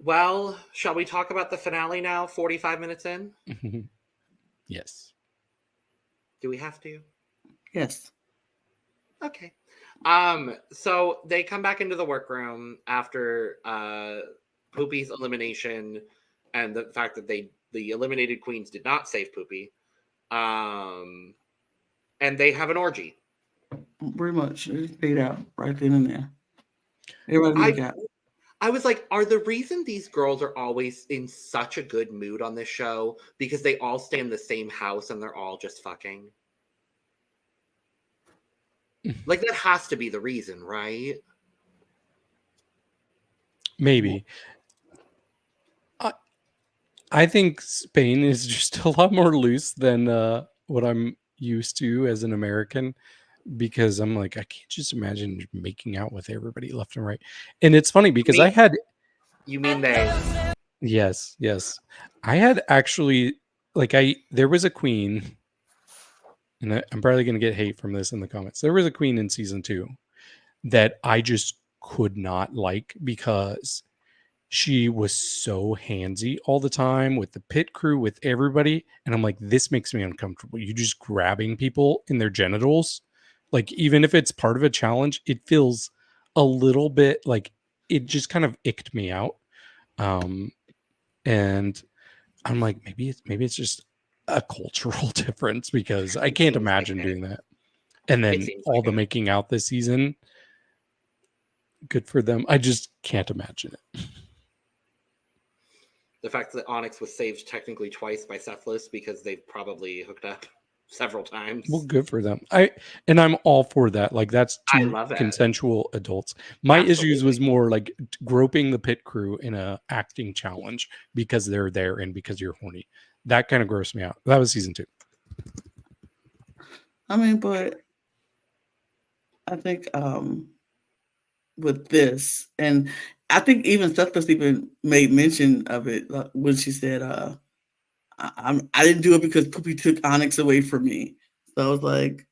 Well, shall we talk about the finale now, 45 minutes in? Yes. Do we have to? Yes. Okay. So they come back into the workroom after Pupi's elimination and the fact that the eliminated queens did not save Pupi. And they have an orgy. Pretty much. It just paid out right then and there. Everybody make out. I was like, are the reason these girls are always in such a good mood on this show because they all stay in the same house and they're all just fucking? Like, that has to be the reason, right? Maybe. I think Spain is just a lot more loose than what I'm used to as an American, because I'm like, I can't just imagine making out with everybody left and right. And it's funny because You mean they? Yes. I had actually, there was a queen, and I'm probably going to get hate from this in the comments. There was a queen in season 2 that I just could not like because she was so handsy all the time with the pit crew, with everybody. And I'm like, this makes me uncomfortable. You just grabbing people in their genitals. Like, even if it's part of a challenge, it feels a little bit like it just kind of icked me out. And I'm like, maybe it's just a cultural difference, because I can't imagine doing that. And then all the making out this season, good for them. I just can't imagine it. The fact that Onyx was saved technically twice by Sethlas because they've probably hooked up several times. Well, good for them. I'm all for that. Like, that's two consensual adults. My issues was more like groping the pit crew in a acting challenge because they're there and because you're horny. That kind of grossed me out. That was season 2. I mean, but I think with this, and I think even Sethlas even made mention of it when she said, I didn't do it because Pupi took Onyx away from me. So I was like,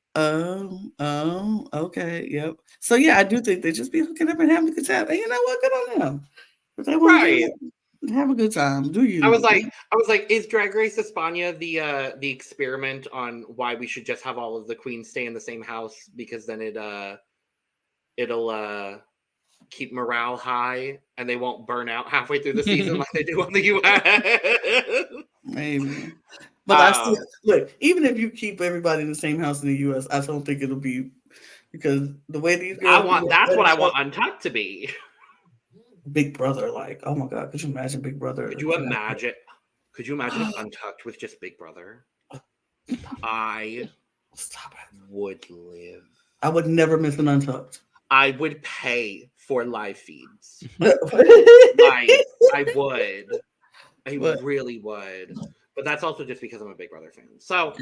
okay, yep. So yeah, I do think they just be hooking up and having a good time. And you know what? Good on them. If they want to have a good time, do you? I was like, is Drag Race España the experiment on why we should just have all of the queens stay in the same house, because then it'll keep morale high and they won't burn out halfway through the season like they do on the US? Maybe. But I still look, even if you keep everybody in the same house in the US, I don't think it'll be, because the way these girls that's what I want Untucked to be. Big Brother, like, oh my God, could you imagine Big Brother? Could you imagine if Untucked with just Big Brother? I would live. I would never miss an Untucked. I would pay for live feeds. I would. I really would. But that's also just because I'm a Big Brother fan. So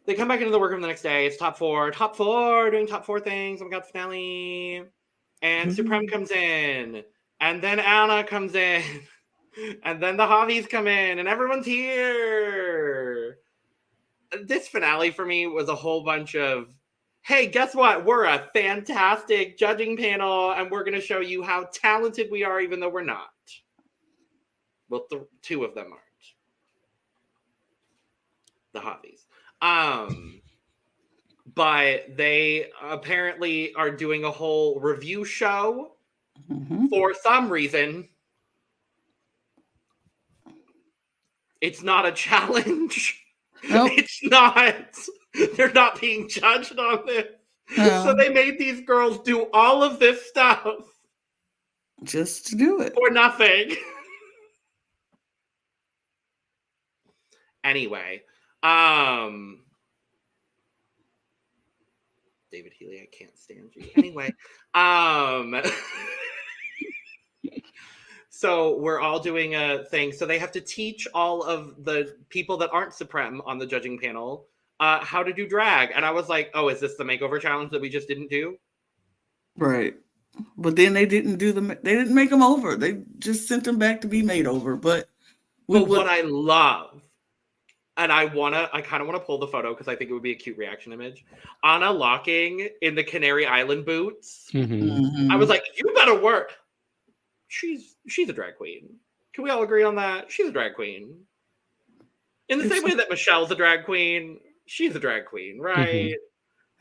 they come back into the workroom the next day. It's top four, doing top 4 things. Oh my God, finale. And Supreme comes in. And then Anna comes in. And then the Javis come in. And everyone's here. This finale for me was a whole bunch of, hey, guess what? We're a fantastic judging panel, and we're going to show you how talented we are, even though we're not. Well, 2 of them aren't. The Javis. But they apparently are doing a whole review show for some reason. It's not a challenge. Nope. It's not. They're not being judged on this. No. So they made these girls do all of this stuff. Just to do it. For nothing. Anyway. David Healy, I can't stand you. Anyway. So we're all doing a thing. So they have to teach all of the people that aren't Supreme on the judging panel how to do drag. And I was like, oh, is this the makeover challenge that we just didn't do? Right. But then they didn't they didn't make them over. They just sent them back to be made over. But what I love, and I kind of want to pull the photo because I think it would be a cute reaction image. Anna Locking in the Canary Island boots. I was like, you better work. She's a drag queen. Can we all agree on that? She's a drag queen. In the same way that Michelle's a drag queen, she's a drag queen, right?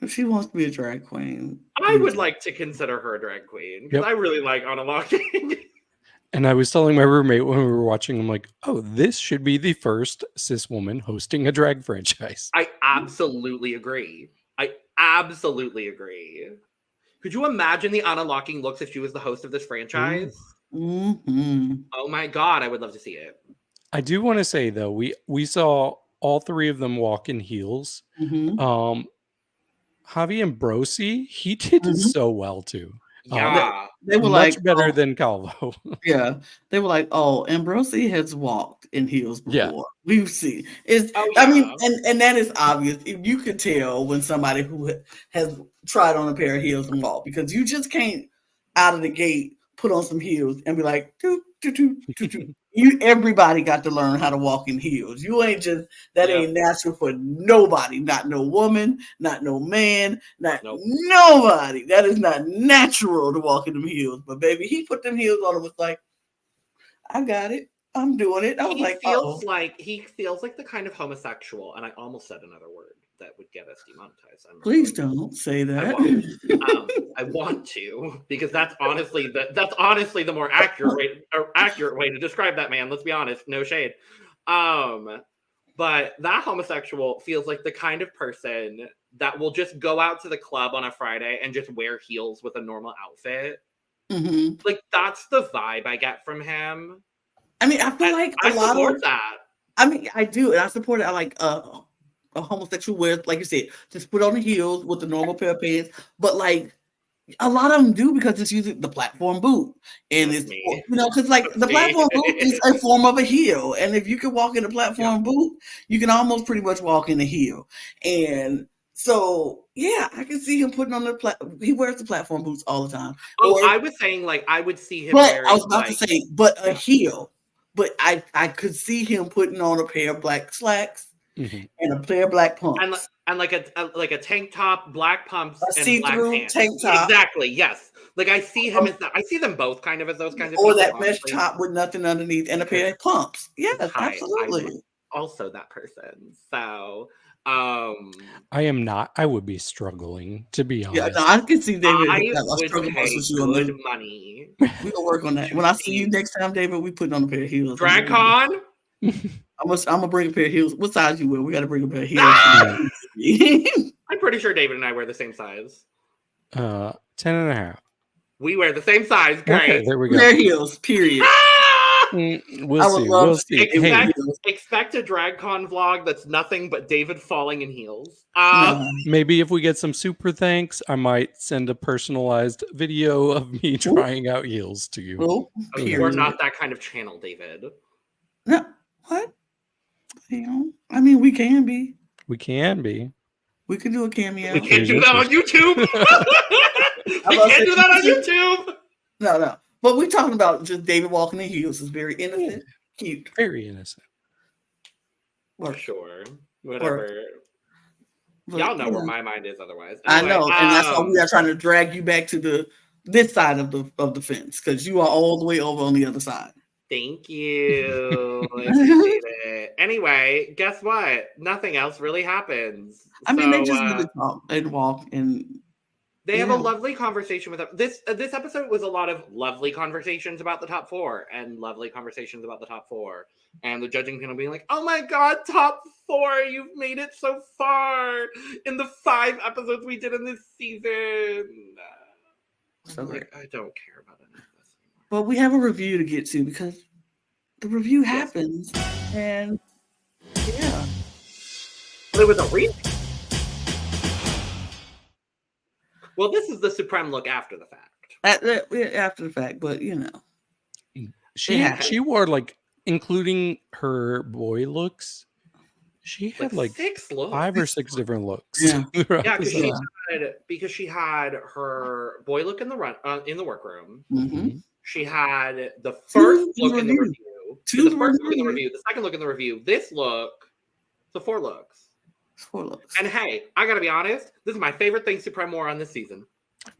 If she wants to be a drag queen, I would like to consider her a drag queen because I really like Unlocking. And I was telling my roommate when we were watching, I'm like, oh, this should be the first cis woman hosting a drag franchise. I absolutely agree. Could you imagine the Unlocking looks if she was the host of this franchise? Mm-hmm. Oh my God, I would love to see it. I do want to say, though, we saw all three of them walk in heels. Mm-hmm. Javi Ambrosi, he did so well, too. Yeah. They were much like, better than Calvo. Yeah. They were like, oh, Ambrosi has walked in heels before. Yeah. We've seen. I mean, and that is obvious. You could tell when somebody who has tried on a pair of heels and walked, because you just can't out of the gate put on some heels and be like, doo, doo, doo, doo, doo. Everybody got to learn how to walk in heels. You ain't just ain't natural for nobody, not no woman, not no man, not nobody. That is not natural to walk in them heels. But baby, he put them heels on and was like, I got it. I'm doing it. I was he feels like the kind of homosexual, and I almost said another word that would get us demonetized. Please don't say that. I want to, because that's honestly the more accurate way to describe that man. Let's be honest, no shade. But that homosexual feels like the kind of person that will just go out to the club on a Friday and just wear heels with a normal outfit. Mm-hmm. Like that's the vibe I get from him. I mean, I feel like I support that. I mean, I do, and I support it. I like a homosexual wear, like you said, just put on the heels with the normal pair of pants. But like a lot of them do because it's usually the platform boot, and it's because like the platform boot is a form of a heel, and if you can walk in a platform boot, you can almost pretty much walk in a heel. And so yeah, I can see him putting on he wears the platform boots all the time. I was saying like I would see him. But I was about to say, but a heel. But I could see him putting on a pair of black slacks and a pair of black pumps. And like a tank top, black pumps, a see-through tank top. Exactly, yes. Like I see him as that. I see them both kind of as those kinds of or people. That mesh top with nothing underneath and a pair of pumps. Yes, absolutely. I'm also that person. So I am not. I would be struggling, to be honest. Yeah, no, I can see David. I would pay good money. We gonna work on that. When I see you next time, David, we putting on a pair of heels. DragCon. I'm gonna bring a pair of heels. What size you wear? We got to bring a pair of heels. I'm pretty sure David and I wear the same size. 10.5. We wear the same size. Great. Okay, there we go. Pair of heels. Period. We'll see. Expect a DragCon vlog that's nothing but David falling in heels. Maybe if we get some super thanks, I might send a personalized video of me trying out heels to you. We're not that kind of channel, David. No, what? I mean, we can be. We can be. We can do a cameo. We can't do that on YouTube. We can't do that on YouTube. No. But we're talking about just David walking in heels. Is very innocent, cute. Very innocent. For sure. Whatever. Y'all know where my mind is otherwise. Anyway, I know, and that's why we are trying to drag you back to this side of the fence, because you are all the way over on the other side. Thank you. I appreciate it. Anyway, guess what? Nothing else really happens. I mean, they just really talk and walk and they have a lovely conversation with them. This episode was a lot of lovely conversations about the top four and lovely conversations about the top four. And the judging panel being like, oh my God, top four, you've made it so far in the 5 episodes we did in this season. So like, I don't care about any of this anymore. But we have a review to get to because the review happens. And yeah. But it was a reason. Well, this is the Supreme look after the fact. After the fact, but you know. She wore like, including her boy looks, she had like 6 looks. 5 or 6 different looks. Yeah, because she had her boy look in the workroom. Mm-hmm. She had the first look in the review. The first look in the review. The second look in the review. This look. The 4 looks. 4 looks. And hey, I gotta be honest. This is my favorite thing Supreme wore on this season.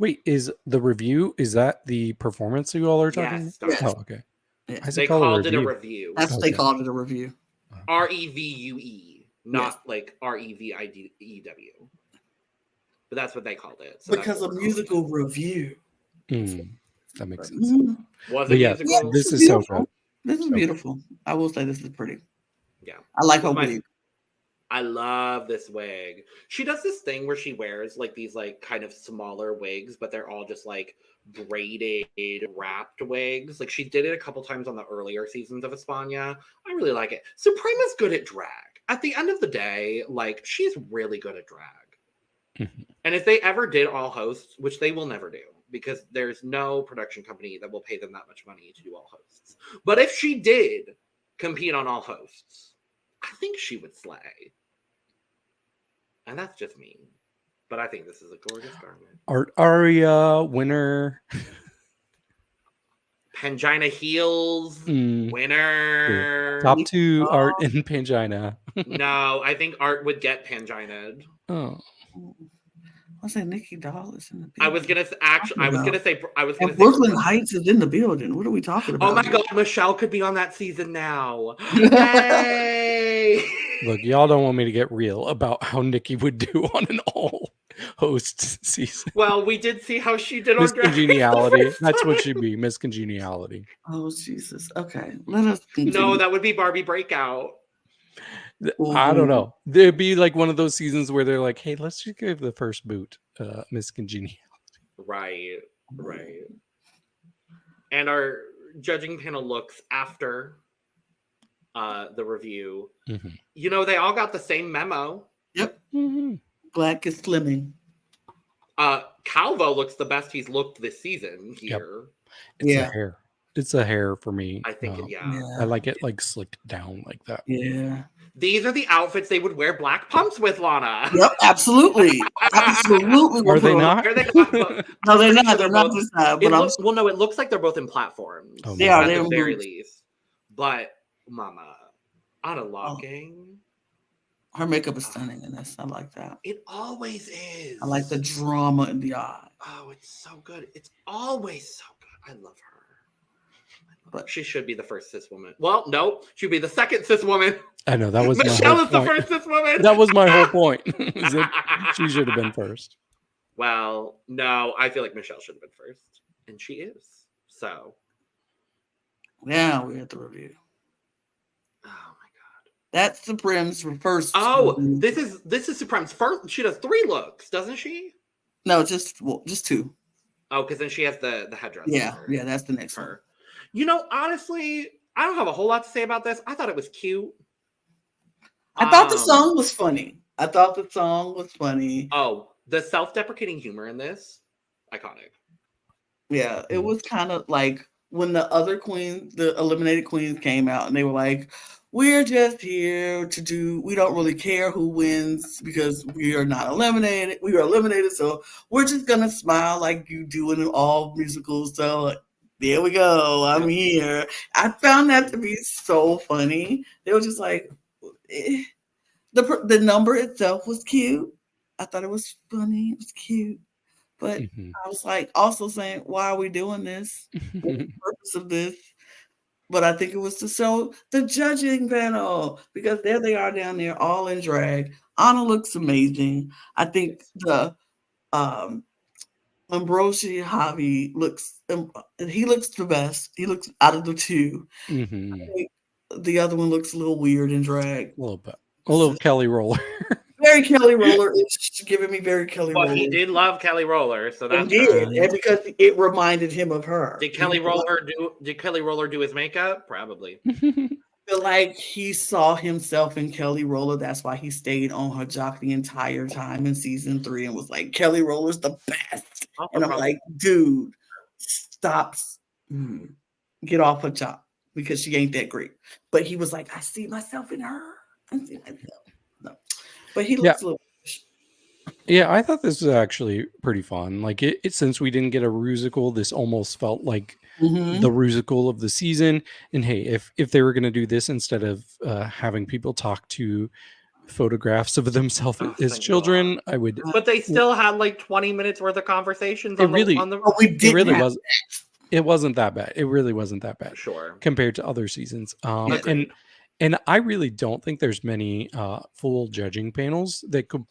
Wait, is the review? Is that the performance you all are talking about? Yes. Oh, okay. They called it a review. That's what they called it, a review. REVUE, not like REVIDEW. But that's what they called it. So because a musical review. That makes sense. Was it musical? This is so good. This is beautiful. I will say this is pretty. Yeah. I like her wig. I love this wig. She does this thing where she wears like these like kind of smaller wigs, but they're all just like braided, wrapped wigs. Like she did it a couple times on the earlier seasons of España. I really like it. Suprema's good at drag. At the end of the day, like she's really good at drag. And if they ever did all hosts, which they will never do, because there's no production company that will pay them that much money to do all hosts. But if she did compete on all hosts, I think she would slay. And that's just me. But I think this is a gorgeous garment. Aria, winner. Pangina heels, winner. Top 2 Art and Pangina. No, I think Art would get Pangina'd. Oh. I said Nikki Doll is in the building. I was gonna say Brooklyn Heights is in the building. What are we talking about? Oh my god, Michelle could be on that season now. Yay! Look, y'all don't want me to get real about how Nikki would do on an all host season. Well, we did see how she did on Miss Congeniality. That's what she'd be, Miss Congeniality. Oh Jesus. Okay. Let us continue. No, that would be Barbie Breakout. I don't know. There'd be like one of those seasons where they're like, hey, let's just give the first boot Miss Congeniality. Right. And our judging panel looks after the review. You know, they all got the same memo. Yep. Black is slimming. Calvo looks the best he's looked this season here. It's a hair. It's a hair for me. I think I like it like slicked down like that. Yeah. These are the outfits they would wear black pumps with, Lana. Yep, absolutely. Absolutely. Are they not? Are they not? No, they're not. They're not this time. But no, it looks like they're both in platforms. Oh, they are. At the very least. But, mama, Anna Locking. Her makeup is stunning in this. I like that. It always is. I like the drama in the eye. Oh, it's so good. It's always so good. I love her. But she should be the first cis woman. Well, no, she'd be the second cis woman. I know that was Michelle my whole is the point. first cis woman. That was my whole point. She should have been first. Well, no, I feel like Michelle should have been first, and she is. So now we're at the review. Oh my god, that's Supreme's first. Oh, this is Supreme's first. She does 3 looks, doesn't she? No, just 2. Oh, because then she has the headdress. Yeah, that's the next one. You know, honestly, I don't have a whole lot to say about this. I thought it was cute. I thought the song was funny. Oh, the self-deprecating humor in this, iconic. Yeah, it was kind of like when the other queens, the eliminated queens came out and they were like, we're just here we don't really care who wins because we are not eliminated. We were eliminated, so we're just going to smile like you do in all musicals. So there we go. I'm here. I found that to be so funny. They were just like, the number itself was cute. I thought it was funny. It was cute. But I was like also saying, why are we doing this? What's the purpose of this? But I think it was to show the judging panel because there they are down there all in drag. Anna looks amazing. I think the Ambrosi Javi looks the best. He looks out of the 2. I think the other one looks a little weird in drag. A little bit. A little Kelly Roller. Very Kelly Roller. It's giving me very Kelly Roller. Well, he did love Kelly Roller, so that's good. And because it reminded him of her. Did Kelly Roller do his makeup? Probably. Feel like he saw himself in Kelly Roller. That's why he stayed on her jock the entire time in season 3 and was like, Kelly Roller's the best. And I'm like, dude, stop. Get off her jock because she ain't that great. But he was like, I see myself in her. No. But he looks a little. Yeah, I thought this was actually pretty fun. Like it since we didn't get a Rusical, this almost felt like the Rusical of the season. And hey, if they were going to do this instead of having people talk to photographs of themselves as children, I would. But they still had like 20 minutes worth of conversations. It really was. it wasn't that bad. It really wasn't that bad Sure. compared to other seasons. Agreed. And I really don't think there's many full judging panels that could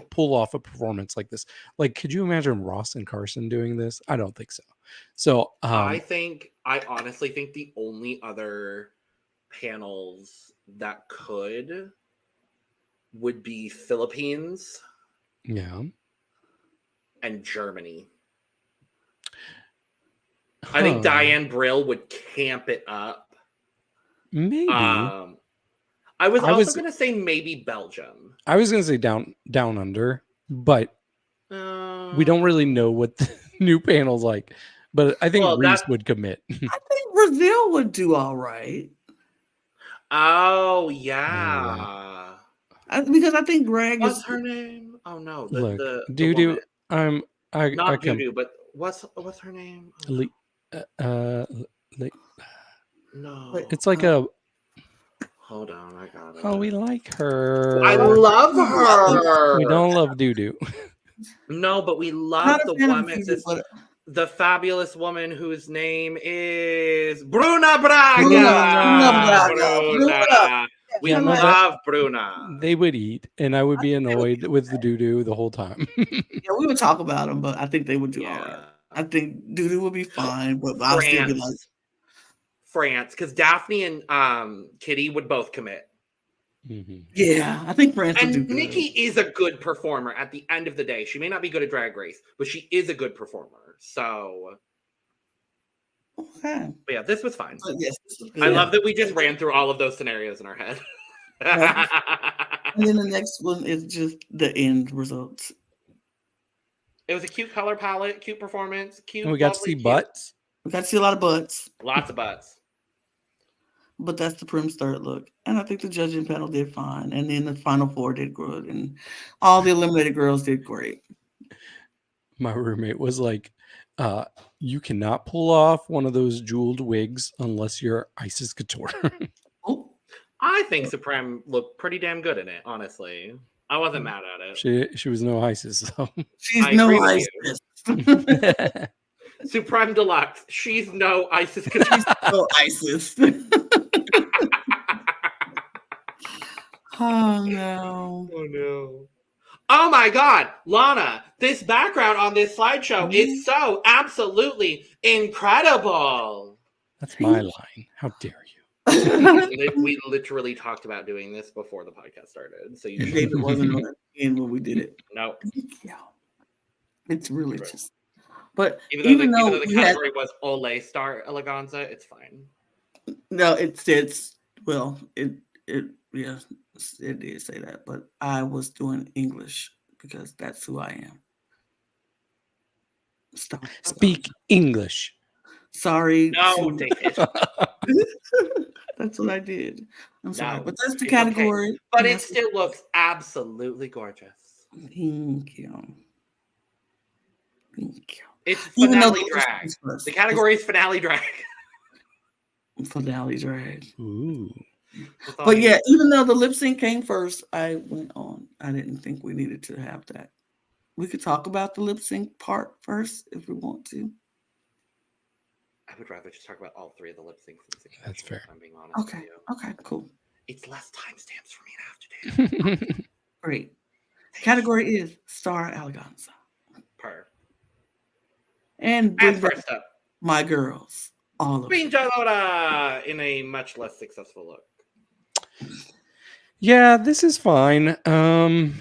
pull off a performance like this. Like, could you imagine Ross and Carson doing this? I don't think so. So I honestly think the only other panels that would be Philippines, yeah, and Germany. I think Diane Brill would camp it up. Maybe. I was also going to say maybe Belgium. I was going to say down under, but we don't really know what the new panel's like. But I think Reese would commit. I think Brazil would do all right. Oh, yeah. Because I think Greg What's her name? Oh, no. Doo-doo. Not Doo-doo, but what's her name? No. It's like Hold on, I got it. Oh, we like her. I love her. We don't love Doo-doo. No, but we love the woman, the fabulous woman whose name is Bruna Braga. Bruna. We love Bruna. They would eat, and I would be annoyed with the Doo-doo the whole time. Yeah, we would talk about them, but I think they would do all right. I think Doo-doo would be fine, but I'll still be like France, because Daphne and Kitty would both commit. Mm-hmm. Yeah, I think France would do good. Nikki is a good performer at the end of the day. She may not be good at Drag Race, but she is a good performer. So, okay. But yeah, this was fine. Yes, I love that we just ran through all of those scenarios in our head. And then the next one is just the end results. It was a cute color palette, cute performance, cute. And we got to see butts. We got to see a lot of butts. Lots of butts. But that's the Prim's third look. And I think the judging panel did fine. And then the final four did good. And all the eliminated girls did great. My roommate was like, you cannot pull off one of those jeweled wigs unless you're Isis Couture. Oh. I think Supreme looked pretty damn good in it, honestly. I wasn't mad at it. She was no Isis. So. She's no Isis. Supreme Deluxe. She's no Isis Couture. She's no Isis. Oh no. Oh no. Oh my God, Lana, this background on this slideshow is so absolutely incredible. That's my line. How dare you? We literally talked about doing this before the podcast started. So David wasn't on it when we did it. No. Yeah. It's really just. But even though the category was Ole Star Eleganza, it's fine. No, it did say that, but I was doing English because that's who I am. Stop. Speak English. Sorry. No, David. That's what I did. I'm sorry, but that's the category. Okay. But it still looks absolutely gorgeous. Thank you. It's finale drag. The category is finale drag. Finale drag. Ooh. But yeah, even though the lip sync came first, I went on. I didn't think we needed to have that. We could talk about the lip sync part first if we want to. I would rather just talk about all three of the lip syncs. That's fair. I'm being honest. Okay. Okay. Cool. It's less timestamps for me to have to do. Great. Category is Star Eleganza. And first up, my girls. All of Queen Chadora in a much less successful look. Yeah, this is fine. I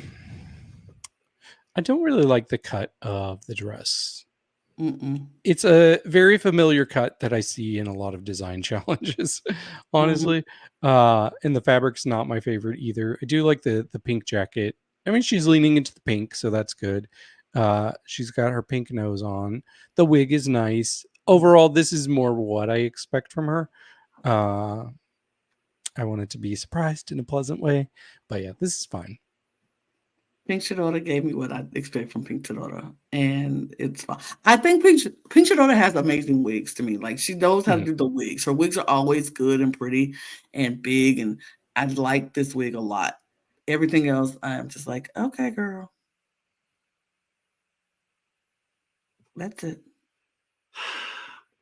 don't really like the cut of the dress. Mm-mm. It's a very familiar cut that I see in a lot of design challenges, honestly. And the fabric's not my favorite either. I do like the pink jacket. I mean, she's leaning into the pink, so that's good. She's got her pink nose on. The wig is nice. Overall, this is more what I expect from her. I wanted to be surprised in a pleasant way. But yeah, this is fine. Pink Chadora gave me what I expect from Pink Chadora, and it's fine. I think Pink Chadora has amazing wigs to me. Like, she knows how to do the wigs. Her wigs are always good and pretty and big, and I like this wig a lot. Everything else, I'm just like, okay, girl. That's it.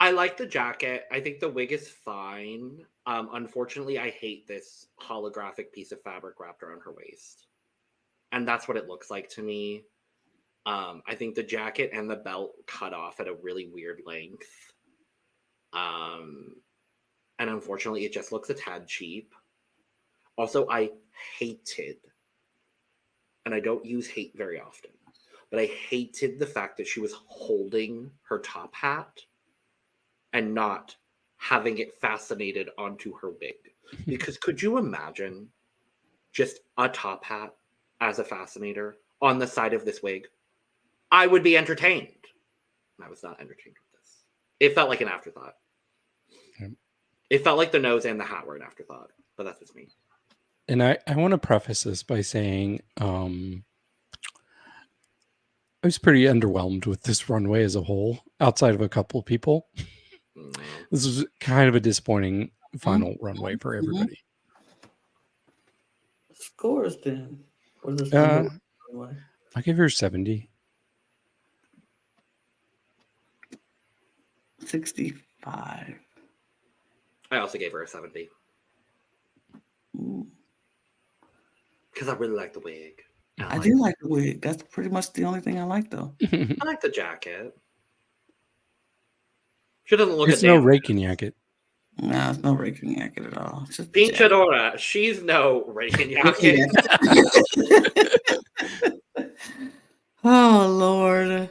I like the jacket. I think the wig is fine. Unfortunately, I hate this holographic piece of fabric wrapped around her waist. And that's what it looks like to me. I think the jacket and the belt cut off at a really weird length. And unfortunately, it just looks a tad cheap. Also, I hated, and I don't use hate very often, but I hated the fact that she was holding her top hat and not having it fascinated onto her wig. Because could you imagine just a top hat as a fascinator on the side of this wig? I would be entertained. I was not entertained with this. It felt like an afterthought. It felt like the nose and the hat were an afterthought, but that's just me. And I want to preface this by saying I was pretty underwhelmed with this runway as a whole, outside of a couple of people. This was kind of a disappointing final runway for everybody. Scores then. What is this runway? I gave her 70. 65. I also gave her a 70. Because I really like the wig. I do like the wig. That's pretty much the only thing I like, though. I like the jacket. She doesn't look. It's no raking jacket. No, it's no raking jacket at all. Just Pink Chadora, she's no raking jacket. Oh Lord!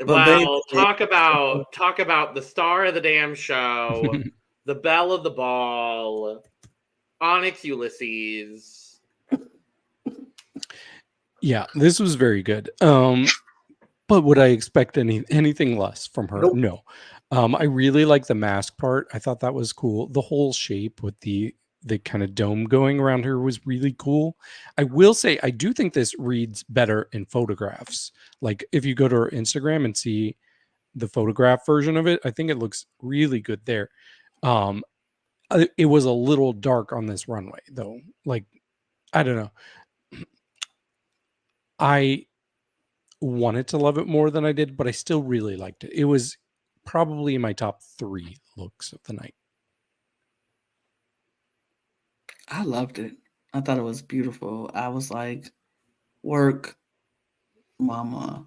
Well, talk about the star of the damn show, the belle of the ball, Onyx Ulysses. Yeah, this was very good. But would I expect anything less from her? Nope. No. I really like the mask part. I thought that was cool. The whole shape with the kind of dome going around her was really cool. I will say I do think this reads better in photographs. Like if you go to her Instagram and see the photograph version of it, I think it looks really good there. It was a little dark on this runway though. Like, I don't know. I wanted to love it more than I did, but I still really liked it. It was probably my top 3 looks of the night. I loved it. I thought it was beautiful. I was like, work, mama.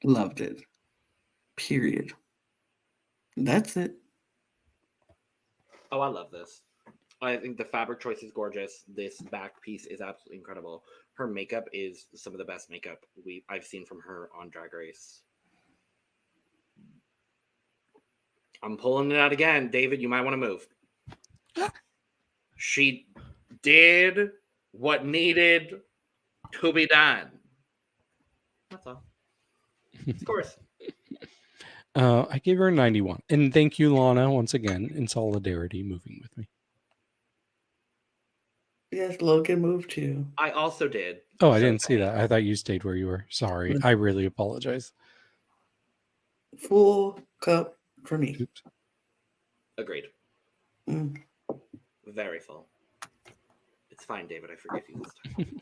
Loved it. Period. That's it. Oh, I love this. I think the fabric choice is gorgeous. This back piece is absolutely incredible. Her makeup is some of the best makeup I've seen from her on Drag Race. I'm pulling it out again. David, you might want to move. She did what needed to be done. That's all. Of course. I gave her a 91. And thank you, Lana, once again, in solidarity, moving with me. Yes, Logan moved too. I also did. Oh, I didn't see that. I thought you stayed where you were. Sorry. I really apologize. Full cup for me. Oops. Agreed. Very full. It's fine, David. I forgive you this time.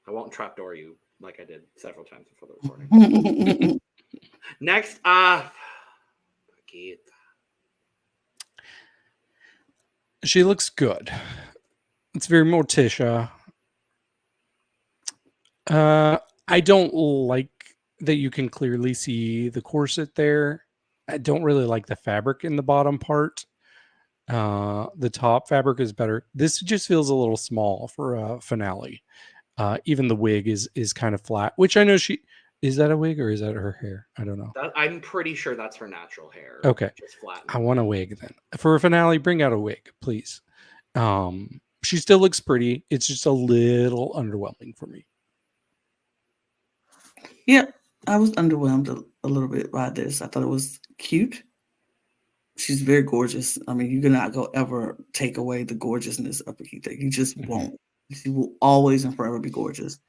I won't trapdoor you like I did several times before the recording. Next up, Pakita. She looks good. It's very Morticia. I don't like that you can clearly see the corset there. I don't really like the fabric in the bottom part. The top fabric is better. This just feels a little small for a finale. Even the wig is kind of flat, which I know is that a wig or is that her hair? I don't know. I'm pretty sure that's her natural hair. Okay. Just flat. I want a wig then. For a finale, bring out a wig, please. She still looks pretty. It's just a little underwhelming for me. Yeah, I was underwhelmed a little bit by this. I thought it was cute. She's very gorgeous. I mean, you cannot ever take away the gorgeousness of Pakita. You just won't. She will always and forever be gorgeous.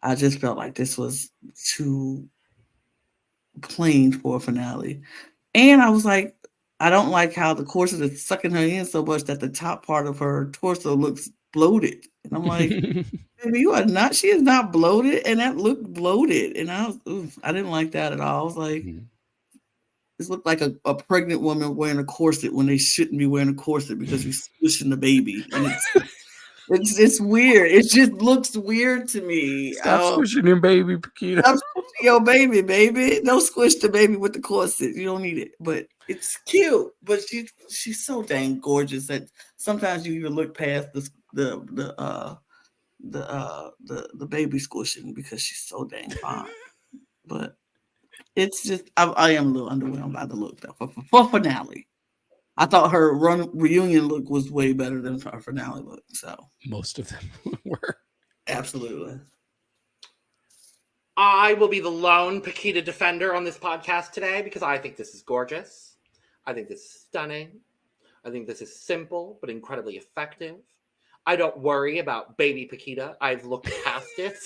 I just felt like this was too plain for a finale. And I was like, I don't like how the corset is sucking her in so much that the top part of her torso looks bloated. And I'm like, baby, she is not bloated. And that looked bloated. And I didn't like that at all. I was like, This looked like a pregnant woman wearing a corset when they shouldn't be wearing a corset because you're squishing the baby. And it's weird. It just looks weird to me. Stop squishing your baby, Pakita. Stop squishing your baby. Don't squish the baby with the corset. You don't need it. But it's cute. But she's so dang gorgeous that sometimes you even look past the baby squishing because she's so dang fine. But it's just I am a little underwhelmed by the look though. For finale, I thought her reunion look was way better than her finale look. So most of them were. Absolutely. I will be the lone Pakita defender on this podcast today because I think this is gorgeous. I think this is stunning. I think this is simple but incredibly effective. I don't worry about baby Pakita. I've looked past it.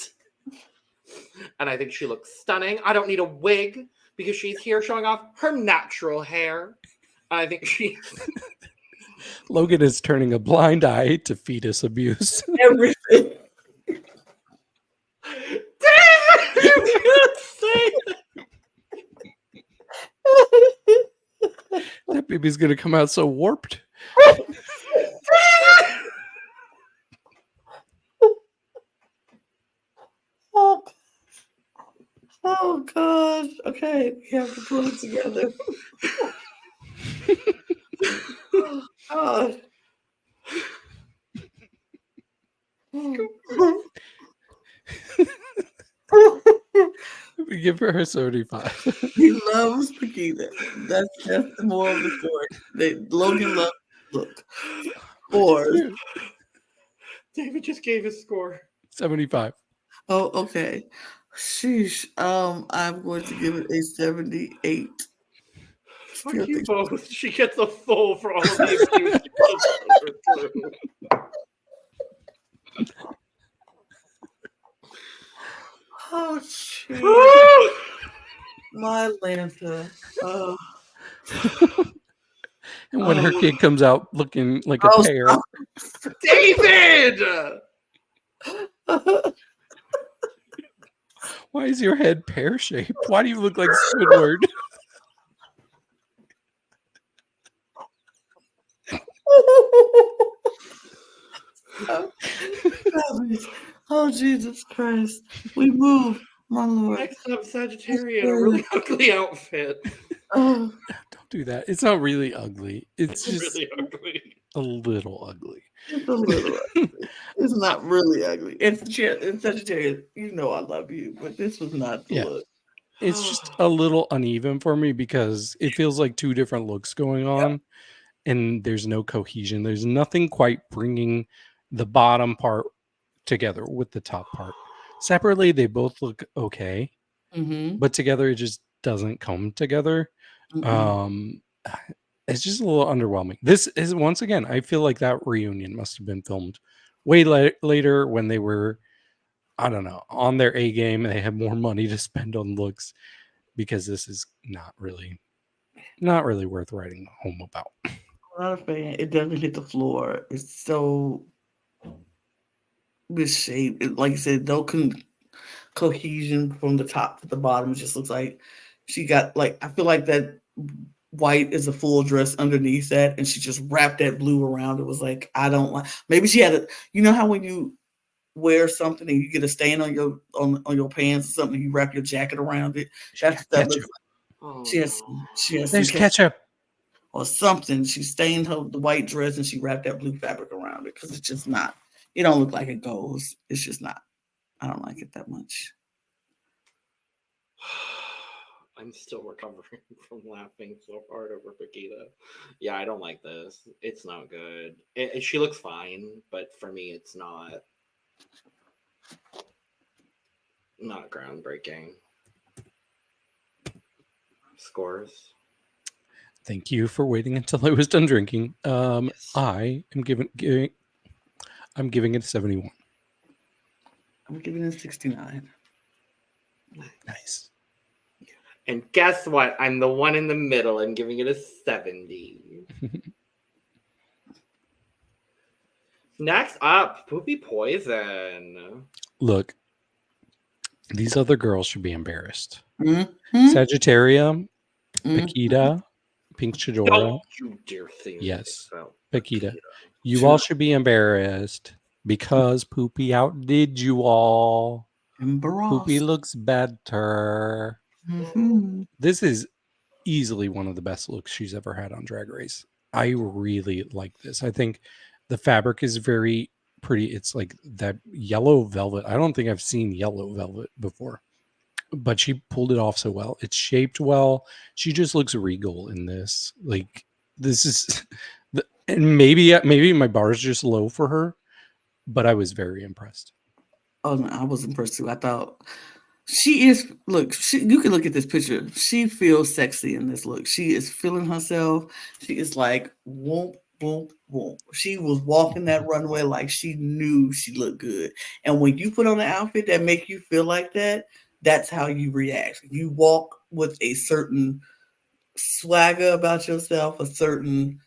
And I think she looks stunning. I don't need a wig because she's here showing off her natural hair. I think she... Logan is turning a blind eye to fetus abuse. Everything. David, you can't say that. That baby's going to come out so warped. Oh gosh. Okay, we have to pull it together. Oh We give her a 75. He loves Pakita. That's the moral of the story. Logan loves look. Or David just gave his score. 75. Oh, okay. Sheesh. I'm going to give it a 78. Fuck you both. She gets a full for all of the abuse she does. Oh, shit. My Lanta. Oh. And when her kid comes out looking like a pear. David! Why is your head pear-shaped? Why do you look like Squidward? Oh, Jesus Christ. We move, my Lord. Next up, Sagittaria in a really ugly outfit. Oh. Don't do that. It's not really ugly. It's just really ugly. A little ugly. It's a little ugly. It's not really ugly. It's Sagittarius. You know I love you, but this was not the look. It's just a little uneven for me because it feels like two different looks going on, and there's no cohesion. There's nothing quite bringing the bottom part together with the top part. Separately, they both look okay, but together it just doesn't come together. It's just a little underwhelming. This is, once again, I feel like that reunion must have been filmed way later when they were, I don't know, on their A game and they had more money to spend on looks, because this is not really worth writing home about. I'm not a fan. It doesn't hit the floor. It's so misshaped. Like I said, no cohesion from the top to the bottom. It just looks like she got, like, I feel like that white is a full dress underneath that, and she just wrapped that blue around. It was like, I don't like. Maybe she had you know how when you wear something and you get a stain on your pants or something, you wrap your jacket around it. That looks like. Oh, She has There's ketchup or something. She stained the white dress and she wrapped that blue fabric around it, because it's just not. It don't look like it goes. It's just not. I don't like it that much. I'm still recovering from laughing so hard over Pakita. Yeah, I don't like this. It's not good. She looks fine, but for me, it's not groundbreaking. Scores. Thank you for waiting until I was done drinking. Yes. I am giving it a 71. I'm giving it 69. Nice. And guess what? I'm the one in the middle. I'm giving it a 70. Next up, Pupi Poisson. Look, these other girls should be embarrassed. Mm-hmm. Sagittaria, Pakita, Pink Chadora. Don't you dare think Yes, about Pakita. You all should be embarrassed because Pupi outdid you all. Pupi looks better. Mm-hmm. This is easily one of the best looks she's ever had on Drag Race. I really like this. I think the fabric is very pretty. It's like that yellow velvet. I don't think I've seen yellow velvet before, but she pulled it off so well. It's shaped well. She just looks regal in this. Like this is, and maybe my bar is just low for her, but I was very impressed. Oh no, I was impressed too. I thought she is. Look, you can look at this picture. She feels sexy in this look. She is feeling herself. She is like whoop whoop whoop. She was walking that runway like she knew she looked good. And when you put on an outfit that make you feel like that, that's how you react. You walk with a certain swagger about yourself, a certain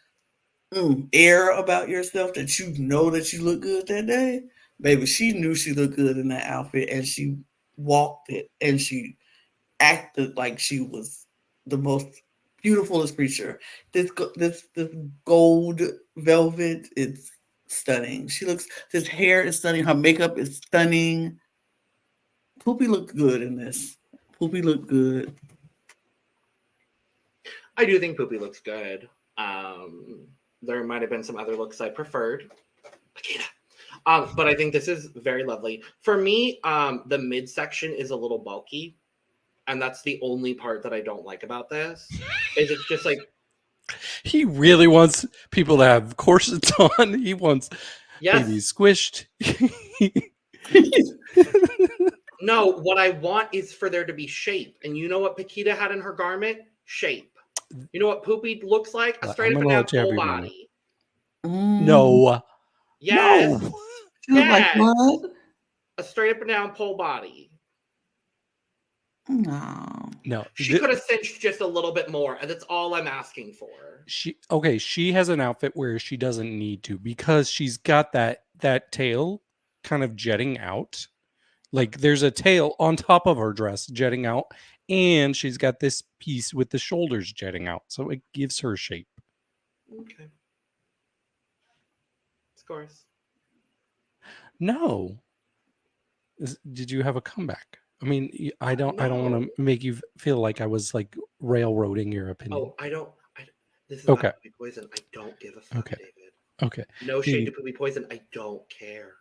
air about yourself that you know that you look good that day. Baby, she knew she looked good in that outfit and she walked it and she acted like she was the most beautifulest creature. This gold velvet, it's stunning. This hair is stunning. Her makeup is stunning. Pupi looked good in this. Pupi looked good. I do think Pupi looks good. There might have been some other looks I preferred. Pakita. But I think this is very lovely. For me, the midsection is a little bulky. And that's the only part that I don't like about this. Is it's just like he really wants people to have corsets on. He wants babies squished. No, what I want is for there to be shape. And you know what Pakita had in her garment? Shape. You know what Pupi looks like? A straight up and down pole body. No. Yes. No. Yes. Like what? A straight up and down pole body. No. She could have cinched just a little bit more, and that's all I'm asking for. She has an outfit where she doesn't need to because she's got that tail kind of jetting out. Like there's a tail on top of her dress jetting out, and she's got this piece with the shoulders jetting out. So it gives her shape. Okay. Scores. No. Did you have a comeback? I mean, I don't want to make you feel like I was like railroading your opinion. Oh, I don't. This is okay. not Pupi Poisson. I don't give a fuck, okay. David. Okay. No shade to Pupi Poisson. I don't care.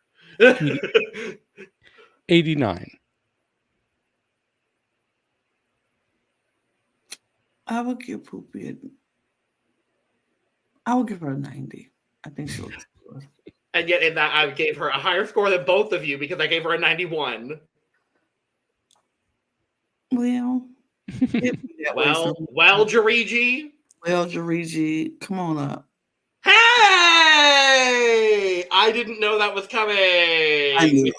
89. I would give Pupi I would give her a 90. I think she looks good. And yet in that I gave her a higher score than both of you because I gave her a 91. Well, Juriji. Well, Juriji, come on up. Hey! I didn't know that was coming. I knew it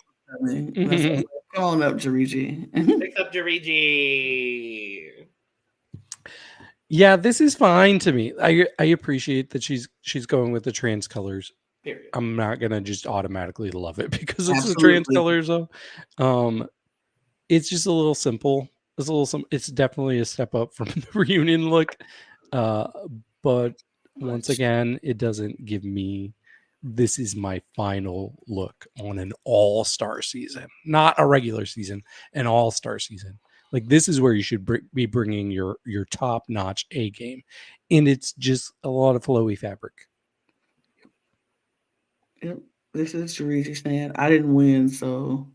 was coming. Come on up, Juriji. Pick up Juriji. Yeah, this is fine to me. I appreciate that she's going with the trans colors. Period. I'm not gonna just automatically love it because it's the trans colors though. It's just a little simple. It's definitely a step up from the reunion look. But once again, it doesn't give me this is my final look on an all-star season, not a regular season, an all-star season. Like this is where you should be bringing your top-notch A game, and it's just a lot of flowy fabric. Yep, this is Juriji saying I didn't win, so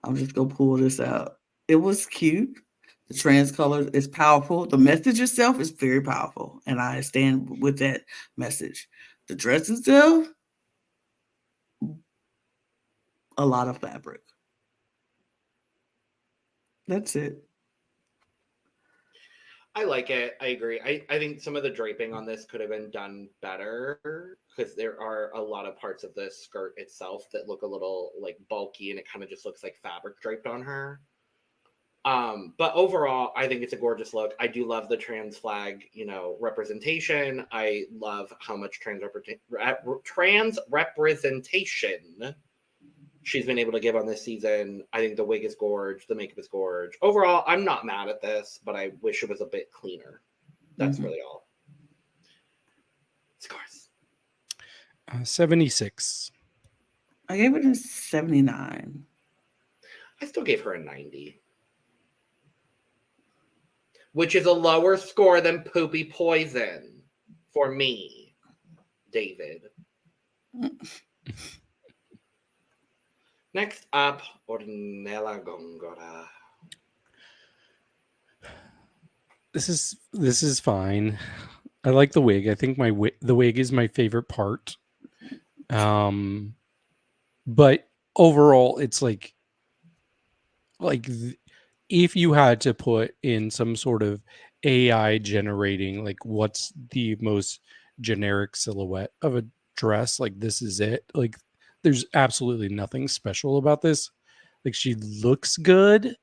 I'm just gonna pull this out. It was cute. The trans colors is powerful. The message itself is very powerful, and I stand with that message. The dress itself, a lot of fabric. That's it. I like it. I agree. I think some of the draping on this could have been done better because there are a lot of parts of the skirt itself that look a little like bulky and it kind of just looks like fabric draped on her. But overall, I think it's a gorgeous look. I do love the trans flag, representation. I love how much trans representation she's been able to give on this season. I think the wig is gorge. The makeup is gorge. Overall, I'm not mad at this, but I wish it was a bit cleaner. That's really all. Scores. 76. I gave it a 79. I still gave her a 90. Which is a lower score than Pupi Poisson for me, David. Next up, Hornella Gongora. This is fine. I like the wig. I think the wig is my favorite part. But overall, it's like if you had to put in some sort of AI generating, like what's the most generic silhouette of a dress, like this is it. Like there's absolutely nothing special about this. Like she looks good,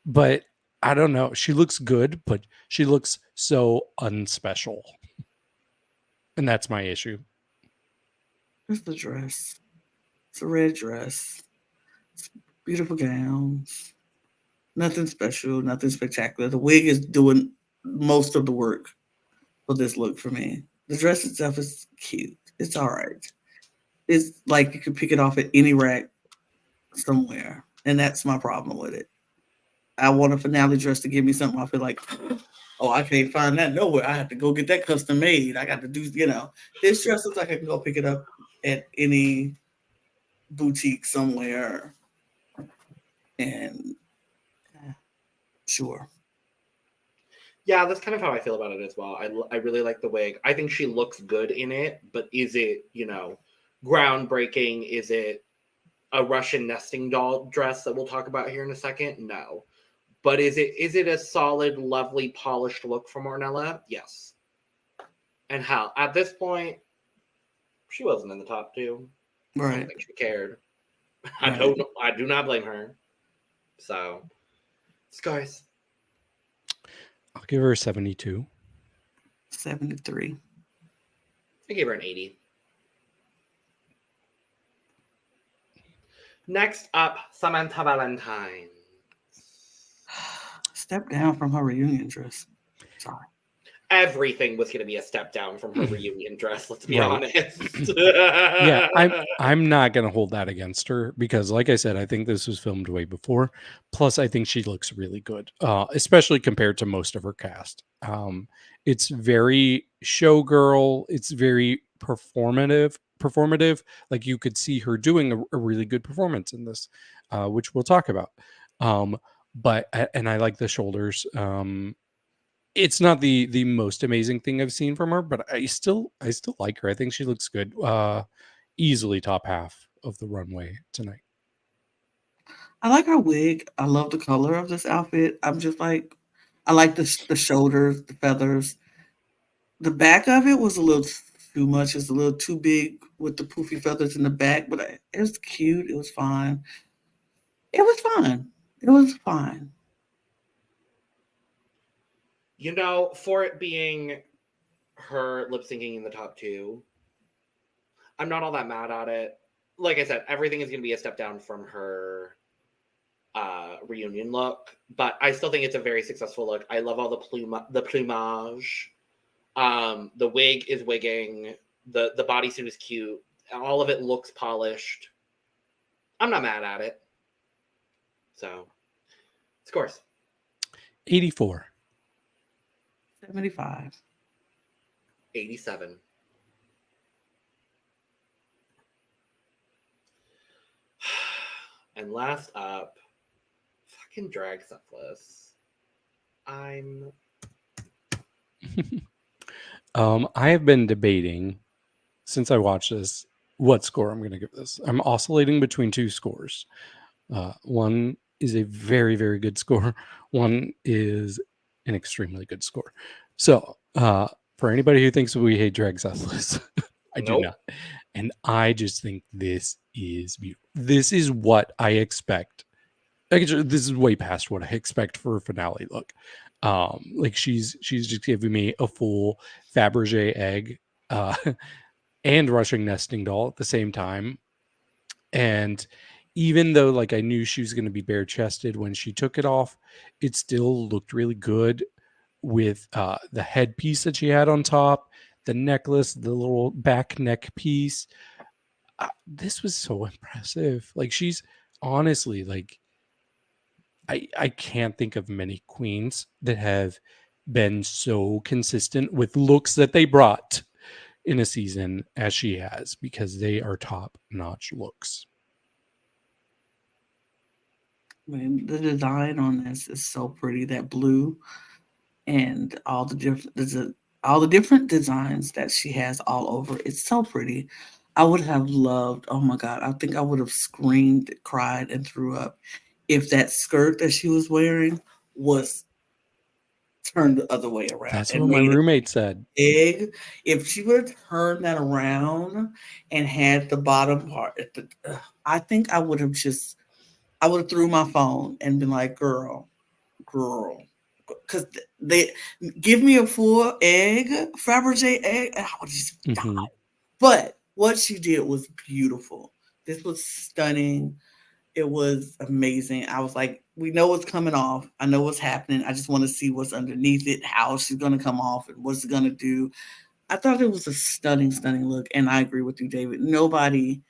but I don't know. She looks good, but she looks so unspecial. And that's my issue. It's the dress. It's a red dress. It's beautiful gowns. Nothing special, nothing spectacular. The wig is doing most of the work for this look for me. The dress itself is cute. It's all right. It's like you can pick it off at any rack somewhere. And that's my problem with it. I want a finale dress to give me something I feel like, oh, I can't find that nowhere. I have to go get that custom made. I got to do, this dress looks like I can go pick it up at any boutique somewhere. And sure. Yeah, that's kind of how I feel about it as well. I really like the wig. I think she looks good in it, but is it, groundbreaking? Is it a Russian nesting doll dress that we'll talk about here in a second? No. But is it a solid, lovely, polished look from Hornella? Yes. And how at this point, she wasn't in the top 2. Right. I don't think she cared. Right. I do not blame her. So, scars. I'll give her a 72. 73. I gave her an 80. Next up, Samantha Ballentines. Step down from her reunion dress. Sorry. Everything was going to be a step down from her reunion dress, let's be honest. Yeah, I'm not going to hold that against her because, like I said, I think this was filmed way before. Plus, I think she looks really good, especially compared to most of her cast. It's very showgirl. It's very performative. Like you could see her doing a really good performance in this, which we'll talk about. But I like the shoulders. It's not the most amazing thing I've seen from her, but I still like her. I think she looks good. Easily top half of the runway tonight. I like her wig. I love the color of this outfit. I'm just like, I like the shoulders, the feathers. The back of it was a little too much. It's a little too big with the poofy feathers in the back, but it was cute. It was fine. It was fine. It was fine. For it being her lip syncing in the top 2, I'm not all that mad at it. Like I said, everything is going to be a step down from her reunion look, but I still think it's a very successful look. I love all the plumage. The wig is wigging. The bodysuit is cute. All of it looks polished. I'm not mad at it. So, scores. 84. 75. 87. And last up, fucking drag Sethlas. I have been debating since I watched this what score I'm going to give this. I'm oscillating between 2 scores. One is a very, very good score. One is an extremely good score. So, for anybody who thinks we hate drag Sethlas, I do not. And I just think this is beautiful. This is what I expect. This is way past what I expect for a finale look. Like she's just giving me a full Fabergé egg and Russian nesting doll at the same time. And even though like I knew she was going to be bare chested when she took it off, it still looked really good. with the headpiece that she had on top, the necklace, the little back neck piece. This was so impressive. Like, she's honestly, like, I can't think of many queens that have been so consistent with looks that they brought in a season as she has, because they are top-notch looks. I mean, the design on this is so pretty. That blue and all the different designs that she has all over. It's so pretty. I would have loved. Oh my God! I think I would have screamed, cried, and threw up if that skirt that she was wearing was turned the other way around. That's what my roommate said. Egg. If she would have turned that around and had the bottom part, I think I would have threw my phone and been like, girl, because they give me a full egg, Fabergé egg, and I would just die. But what she did was beautiful. This was stunning. It was amazing. I was like, we know what's coming off. I know what's happening. I just want to see what's underneath it, how she's going to come off, and what's it going to do. I thought it was a stunning, stunning look. And I agree with you, David. Nobody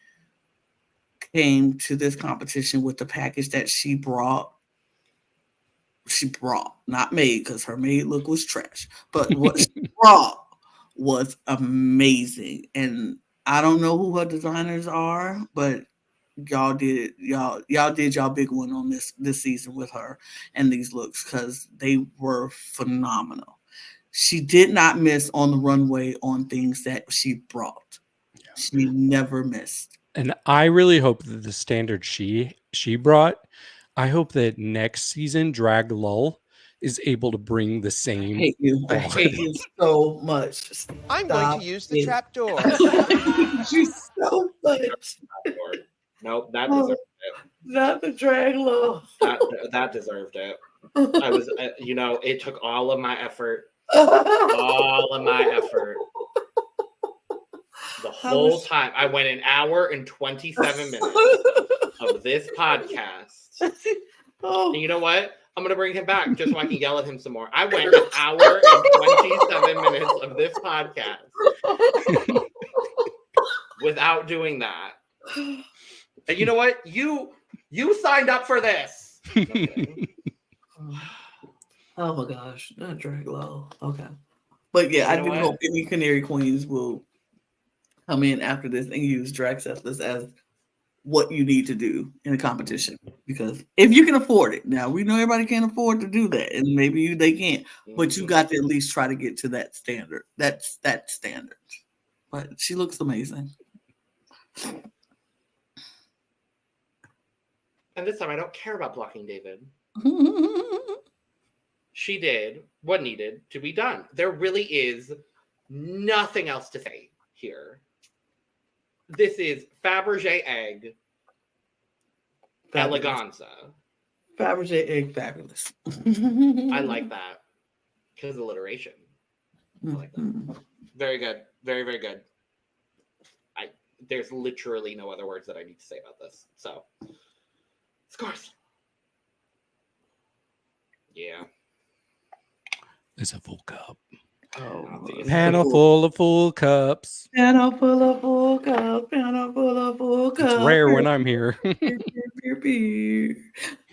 came to this competition with the package that she brought. She brought, not made, because her made look was trash. But what she brought was amazing. And I don't know who her designers are, but y'all did y'all big one on this season with her and these looks, because they were phenomenal. She did not miss on the runway on things that she brought. Yeah. She never missed. And I really hope that the standard she brought, I hope that next season Drag Lull is able to bring the same. I hate you so much. I'm going to use the trap door. You so much. Nope, that deserved it. Not the Drag Lull. That deserved it. I was, it took all of my effort. All of my effort. The whole time. I went an hour and 27 minutes of this podcast. And you know what? I'm going to bring him back just so I can yell at him some more. I went an hour and 27 minutes of this podcast without doing that. And you know what? You signed up for this. Okay. Oh my gosh, not Drag Lull. Okay. But yeah, I do hope any Canary Queens will come in after this and use Drag Sethlas as what you need to do in a competition. Because if you can afford it, now we know everybody can't afford to do that, and maybe they can't, but you got to at least try to get to that standard. That's that standard. But she looks amazing. And this time I don't care about blocking David. She did what needed to be done. There really is nothing else to say here. This is Fabergé egg, Eleganza. Fabergé egg, fabulous. I like that because alliteration. I like that. Very good. Very, very good. There's literally no other words that I need to say about this. So, scores. Yeah. It's a full cup. Oh, panel full of full cups. Panel full of full cup. Panel full of full cup. It's rare when I'm here.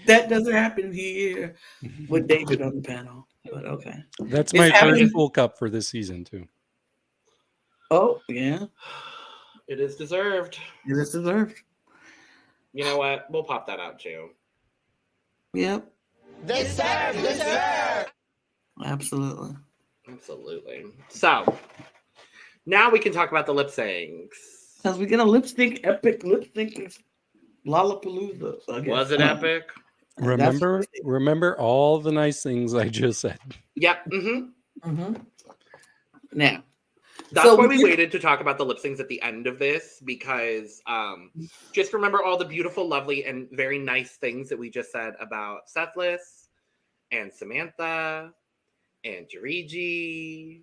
That doesn't happen here with David on the panel. But okay. That's my first full cup for this season too. Oh, yeah. It is deserved. It is deserved. You know what? We'll pop that out too. Yep. Deserved. Absolutely. So now we can talk about the lip syncs. Because we get a epic lip sync Lollapalooza. Was it epic? Remember all the nice things I just said. Yep. Now. That's why we waited to talk about the lip syncs at the end of this, because just remember all the beautiful, lovely, and very nice things that we just said about Sethlas and Samantha and Juriji.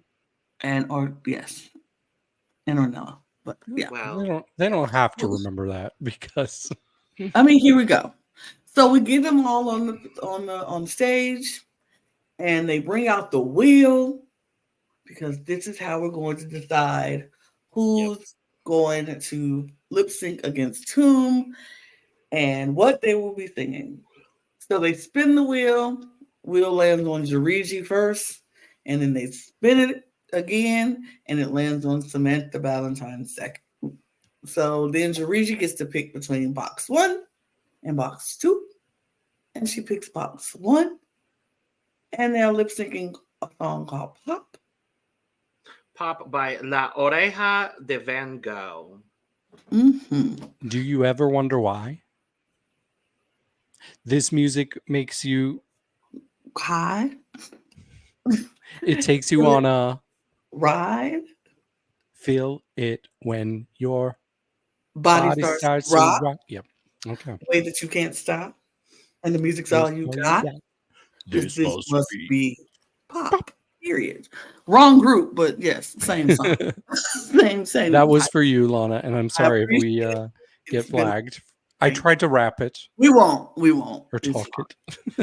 And Hornella. But yeah. Well, they don't have to remember that, because I mean, here we go. So we get them all on the stage, and they bring out the wheel because this is how we're going to decide who's going to lip sync against whom and what they will be singing. So they spin the wheel. Wheel lands on Juriji first, and then they spin it again, and it lands on Samantha Ballentines second. So then Juriji gets to pick between box 1 and box 2, and she picks box 1, and they're lip syncing a song called Pop. Pop by La Oreja de Van Gogh. Mm-hmm. Do you ever wonder why? This music makes you High. It takes you on a ride. Feel it when your Body starts to rock. Yep. Okay. Way that you can't stop. And the music's all you got. This must be pop. Period. Wrong group, but yes, same song. same. That was for you, Lana, and I'm sorry if we get flagged. I tried to rap it. We won't. Or talk it.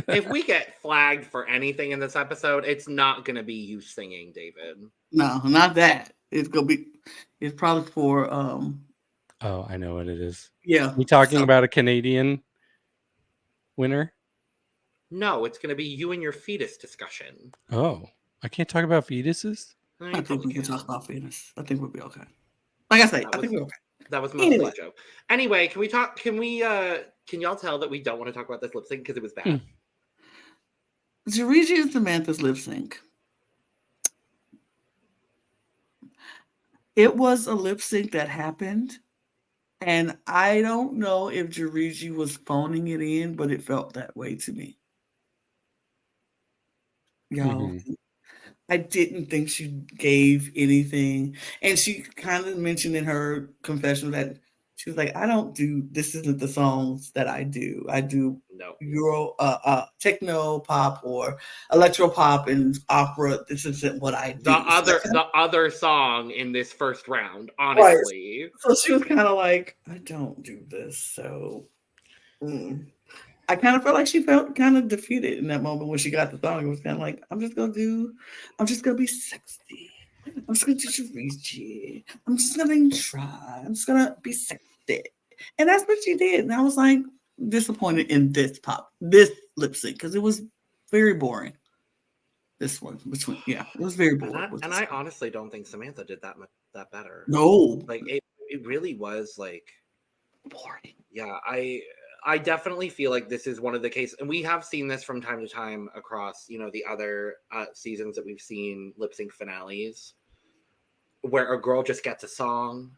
If we get flagged for anything in this episode, it's not going to be you singing, David. No, not that. It's probably for Oh, I know what it is. Yeah. We talking about a Canadian winner? No, it's going to be you and your fetus discussion. Oh, I can't talk about fetuses? I think we can talk about fetus. I think we'll be okay. Like I say, I think we're okay. That was mostly a joke. Anyway, can y'all tell that we don't want to talk about this lip sync because it was bad? Juriji and Samantha's lip sync. It was a lip sync that happened, and I don't know if Juriji was phoning it in, but it felt that way to me. Y'all, I didn't think she gave anything. And she kind of mentioned in her confession that she was like, this isn't the songs that I do. I do Euro, techno pop or electro pop and opera. This isn't what I do. The other song in this first round, honestly. Right. So she was kind of like, I don't do this. So I kind of felt like she felt kind of defeated in that moment when she got the song. It was kind of like, I'm just gonna be sexy. I'm just gonna do Juriji. I'm just gonna try. I'm just gonna be sexy. And that's what she did. And I was like disappointed in this lip sync because it was very boring. This one it was very boring. And I honestly don't think Samantha did that better. No, like it really was like boring. Yeah, I definitely feel like this is one of the cases, and we have seen this from time to time across, the other seasons that we've seen lip sync finales, where a girl just gets a song.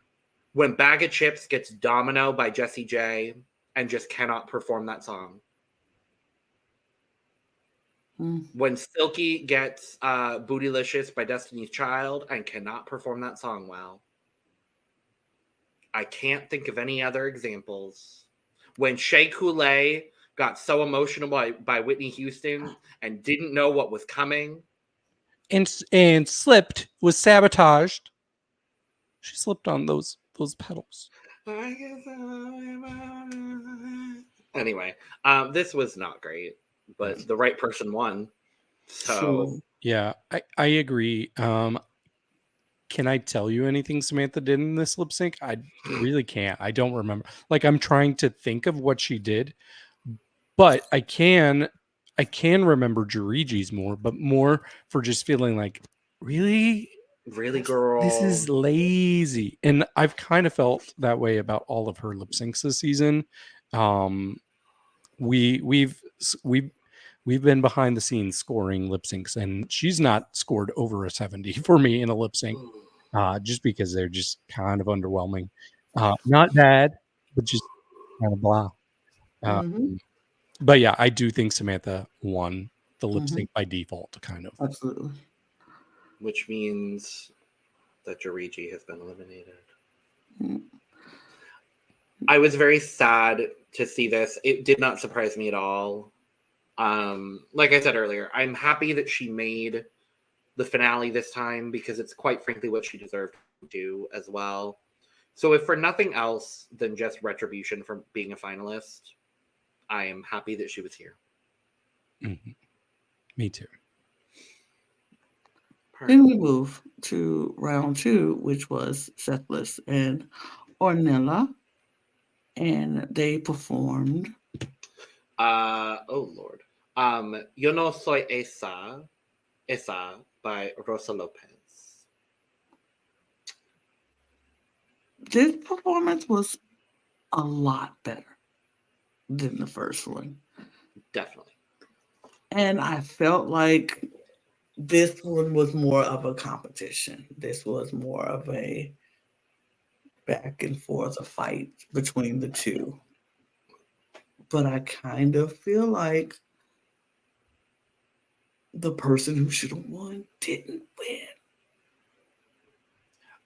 When Bag of Chips gets Domino by Jessie J and just cannot perform that song. When Silky gets Bootylicious by Destiny's Child and cannot perform that song well. I can't think of any other examples. When Shea Coulee got so emotional by Whitney Houston and didn't know what was coming. And slipped, was sabotaged. She slipped on those pedals. Anyway, this was not great, but the right person won. So yeah, I agree. Can I tell you anything Samantha did in this lip sync? I really can't. I don't remember. Like, I'm trying to think of what she did, but I can remember Juriji's more for just feeling like, really, girl, this is lazy. And I've kind of felt that way about all of her lip syncs this season. We've been behind the scenes scoring lip syncs, and she's not scored over a 70 for me in a lip sync, just because they're just kind of underwhelming. Not bad, but just kind of blah. But yeah, I do think Samantha won the lip sync by default, kind of. Absolutely. Which means that Juriji has been eliminated. I was very sad to see this. It did not surprise me at all. Like I said earlier, I'm happy that she made the finale this time because it's quite frankly what she deserved to do as well. So if for nothing else than just retribution for being a finalist, I am happy that she was here. Me too. Then we move to round 2, which was Sethlas and Hornella, and they performed. Oh Lord. Yo no soy esa by Rosa Lopez. This performance was a lot better than the first one. Definitely. And I felt like this one was more of a competition. This was more of a back and forth, a fight between the two. But I kind of feel like the person who should have won didn't win.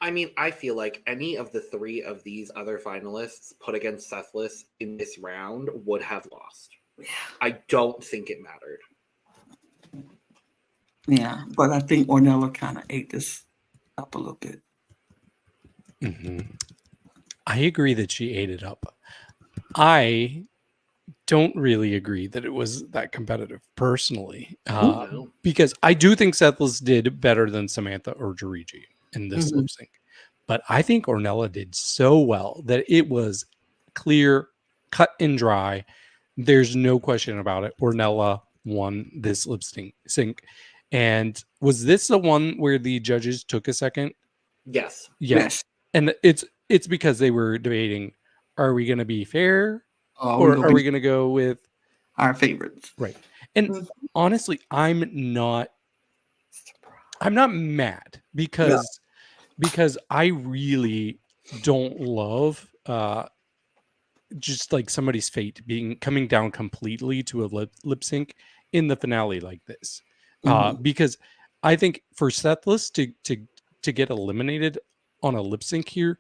I mean, I feel like any of the 3 of these other finalists put against Sethlas in this round would have lost. Yeah. I don't think it mattered. Yeah, but I think Hornella kind of ate this up a little bit. Mm-hmm. I agree that she ate it up. I don't really agree that it was that competitive personally, because I do think Sethlas did better than Samantha or Juriji in this lip sync. But I think Hornella did so well that it was clear, cut and dry. There's no question about it. Hornella won this lip sync. And was this the one where the judges took a second? Yes. Yes. And it's because they were debating, are we going to be fair? Or are we going to go with our favorites? Right. And honestly, I'm not mad because I really don't love just like somebody's fate coming down completely to a lip sync in the finale like this. Because I think for Sethlas to get eliminated on a lip sync here,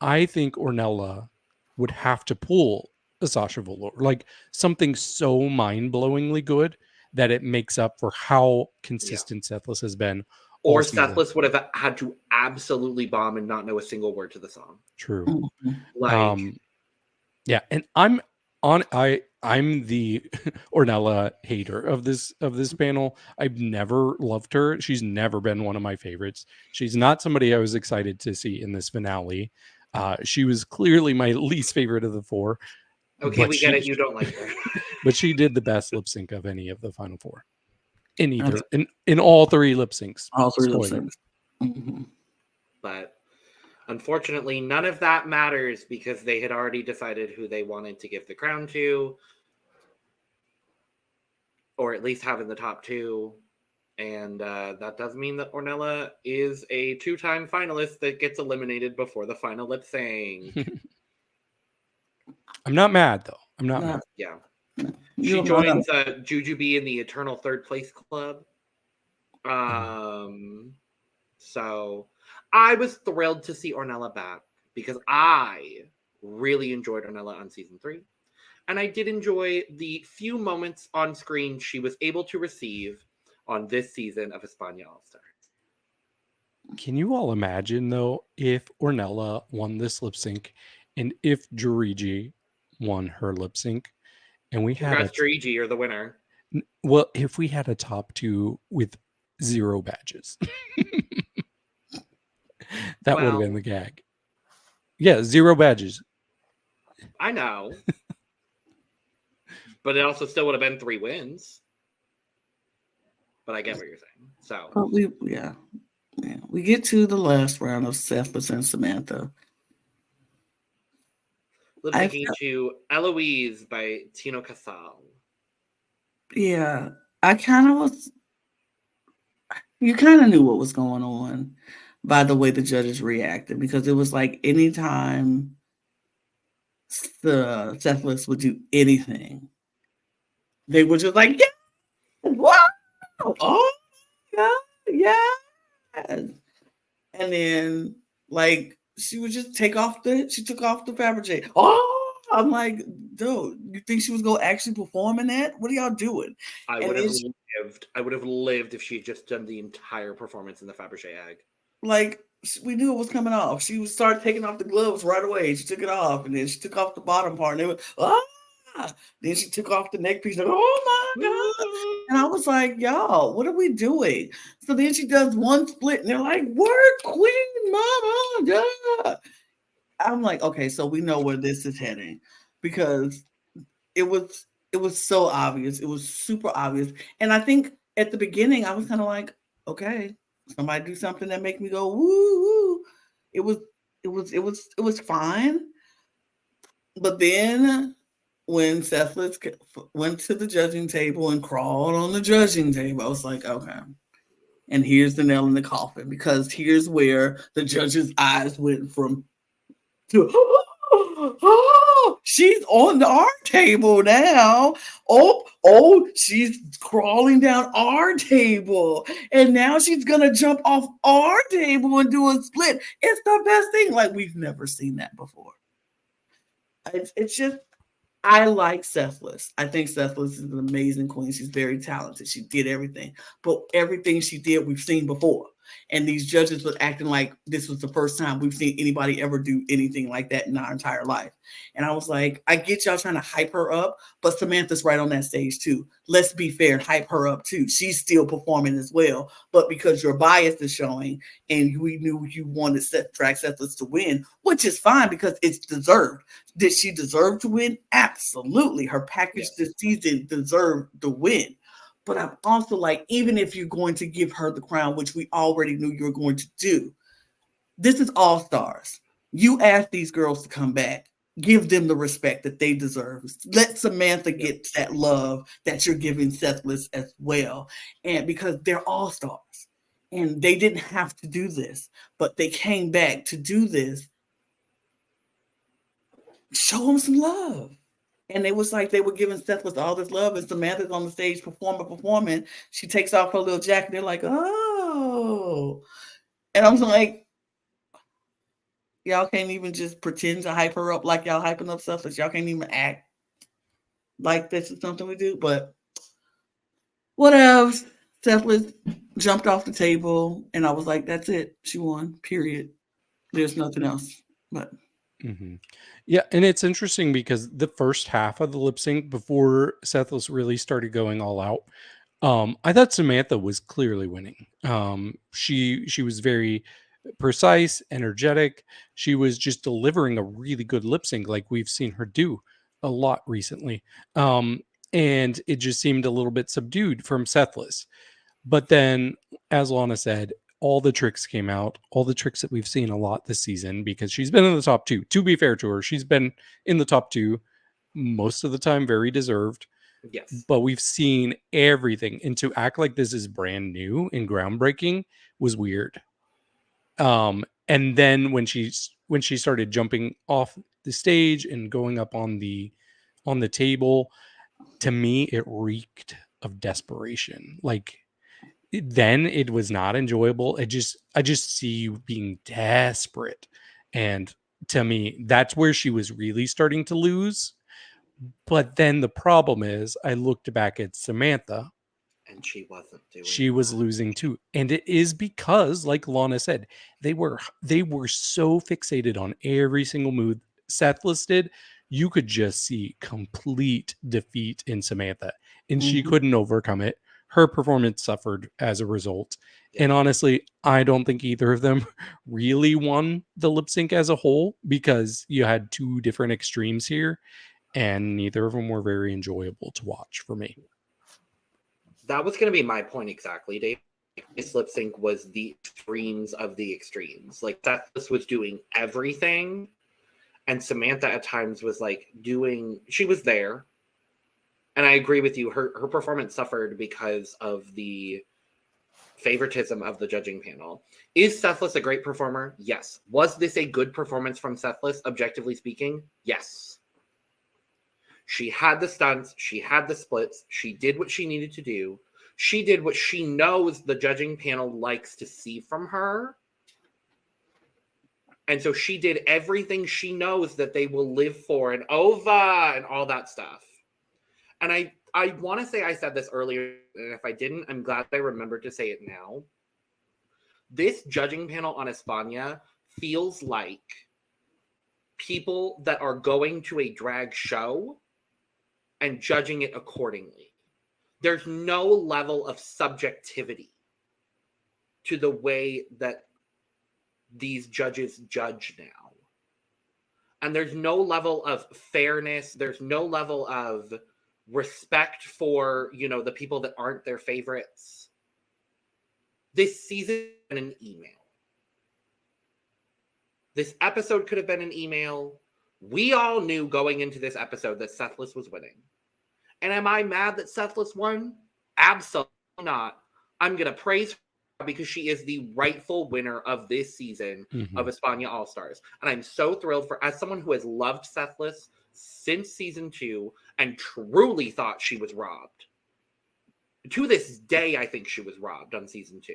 I think Hornella would have to pull a Sasha Velour, like something so mind-blowingly good that it makes up for how consistent Sethlas has been. Or Sethlas would have had to absolutely bomb and not know a single word to the song. True. Like, yeah, and I'm the Hornella hater of this panel. I've never loved her. She's never been one of my favorites. She's not somebody I was excited to see in this finale. She was clearly my least favorite of the 4. Okay, we get it. You don't like her. But she did the best lip sync of any of the final 4. In all 3 lip syncs. All 3 lip syncs. But unfortunately, none of that matters because they had already decided who they wanted to give the crown to, or at least have in the top 2. And that does mean that Hornella is a 2-time finalist that gets eliminated before the final lip sync. I'm not mad, though. I'm not mad. Yeah. She joins Jujubee in the Eternal Third Place Club. So I was thrilled to see Hornella back because I really enjoyed Hornella on season 3. And I did enjoy the few moments on screen she was able to receive on this season of España All-Stars. Can you all imagine, though, if Hornella won this lip sync and if Juriji won her lip sync and we had Juriji, you're the winner. Well, if we had a top 2 with 0 badges, that would have been the gag. Yeah, 0 badges. I know. But it also still would have been 3 wins. But I get what you're saying. So we get to the last round of Sethlas and Samantha. Looking to Eloise by Tino Casal. Yeah, I kind of was. You kind of knew what was going on by the way the judges reacted, because it was like anytime the Sethlas would do anything, they were just like, yeah, wow, oh, yeah. And then like she would just took off the Fabergé. Oh, I'm like, dude, you think she was gonna actually perform in that? What are y'all doing? I would have lived if she had just done the entire performance in the Fabergé egg. Like, we knew it was coming off. She would start taking off the gloves right away. She took it off, and then she took off the bottom part, and it was Then she took off the neck piece. Like, oh my God. And I was like, y'all, what are we doing? So then she does one split and they're like, work, queen, mama. Yeah. I'm like, okay, so we know where this is heading because it was so obvious. It was super obvious. And I think at the beginning, I was kind of like, okay, somebody do something that make me go, woo, woo. It was fine. But then when Sethlas went to the judging table and crawled on the judging table, I was like, okay. And here's the nail in the coffin, because here's where the judge's eyes went from to, oh, she's on our table now. Oh, she's crawling down our table. And now she's going to jump off our table and do a split. It's the best thing. Like, we've never seen that before. It's just, I like Sethlas. I think Sethlas is an amazing queen. She's very talented. She did everything. But everything she did, we've seen before. And these judges were acting like this was the first time we've seen anybody ever do anything like that in our entire life. And I was like, I get y'all trying to hype her up, but Samantha's right on that stage too. Let's be fair and hype her up too. She's still performing as well. But because your bias is showing and we knew you wanted Drag Sethlas to win, which is fine because it's deserved. Did she deserve to win? Absolutely. Her package this season deserved the win. But I'm also like, even if you're going to give her the crown, which we already knew you were going to do, this is All Stars. You asked these girls to come back. Give them the respect that they deserve. Let Samantha get that love that you're giving Sethlas as well. And because they're All Stars. And they didn't have to do this, but they came back to do this. Show them some love. And it was like they were giving Sethlas all this love, and Samantha's on the stage performing. She takes off her little jacket. They're like, oh. And I was like, y'all can't even just pretend to hype her up like y'all hyping up Sethlas. Y'all can't even act like this is something we do. But what else? Sethlas jumped off the table, and I was like, that's it. She won, period. There's nothing else. But yeah, and it's interesting because the first half of the lip sync before Sethlas really started going all out, I thought Samantha was clearly winning. She was very precise, energetic. She was just delivering a really good lip sync like we've seen her do a lot recently. And it just seemed a little bit subdued from Sethlas. But then, as Lana said, all the tricks came out, all the tricks that we've seen a lot this season, because she's been in the top two. To be fair to her, she's been in the top two most of the time, very deserved. Yes. But we've seen everything. And to act like this is brand new and groundbreaking was weird. And then when she started jumping off the stage and going up on the table, to me, it reeked of desperation. Like, then it was not enjoyable. I just see you being desperate. And to me, that's where she was really starting to lose. But then the problem is I looked back at Samantha and she wasn't doing she was losing too. And it is because, like Lana said, they were so fixated on every single move Sethlas did. You could just see complete defeat in Samantha, and she couldn't overcome it. Her performance suffered as a result. Yeah. And honestly, I don't think either of them really won the lip sync as a whole, because you had two different extremes here, and neither of them were very enjoyable to watch for me. That was going to be my point exactly, Dave. This lip sync was the extremes of the extremes. Like, Sethlas was doing everything, and Samantha at times was like she was there. And I agree with you. Her performance suffered because of the favoritism of the judging panel. Is Sethlas a great performer? Yes. Was this a good performance from Sethlas, objectively speaking? Yes. She had the stunts. She had the splits. She did what she needed to do. She did what she knows the judging panel likes to see from her. And so she did everything she knows that they will live for, and Ova and all that stuff. And I want to say I said this earlier, and if I didn't, I'm glad I remembered to say it now. This judging panel on España feels like people that are going to a drag show and judging it accordingly. There's no level of subjectivity to the way that these judges judge now. And there's no level of fairness. There's no level of respect for, the people that aren't their favorites. This season could have been an email. This episode could have been an email. We all knew going into this episode that Sethlas was winning. And am I mad that Sethlas won? Absolutely not. I'm going to praise her because she is the rightful winner of this season of España All-Stars. And I'm so thrilled as someone who has loved Sethlas since season 2 and truly thought she was robbed. To this day, I think she was robbed on season 2.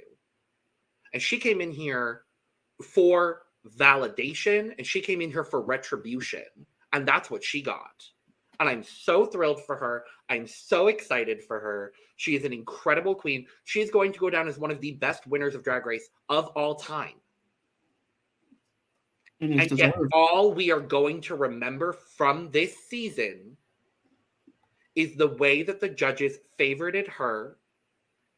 And she came in here for validation, and she came in here for retribution. And that's what she got. And I'm so thrilled for her. I'm so excited for her. She is an incredible queen. She is going to go down as one of the best winners of Drag Race of all time. And yet all we are going to remember from this season is the way that the judges favorited her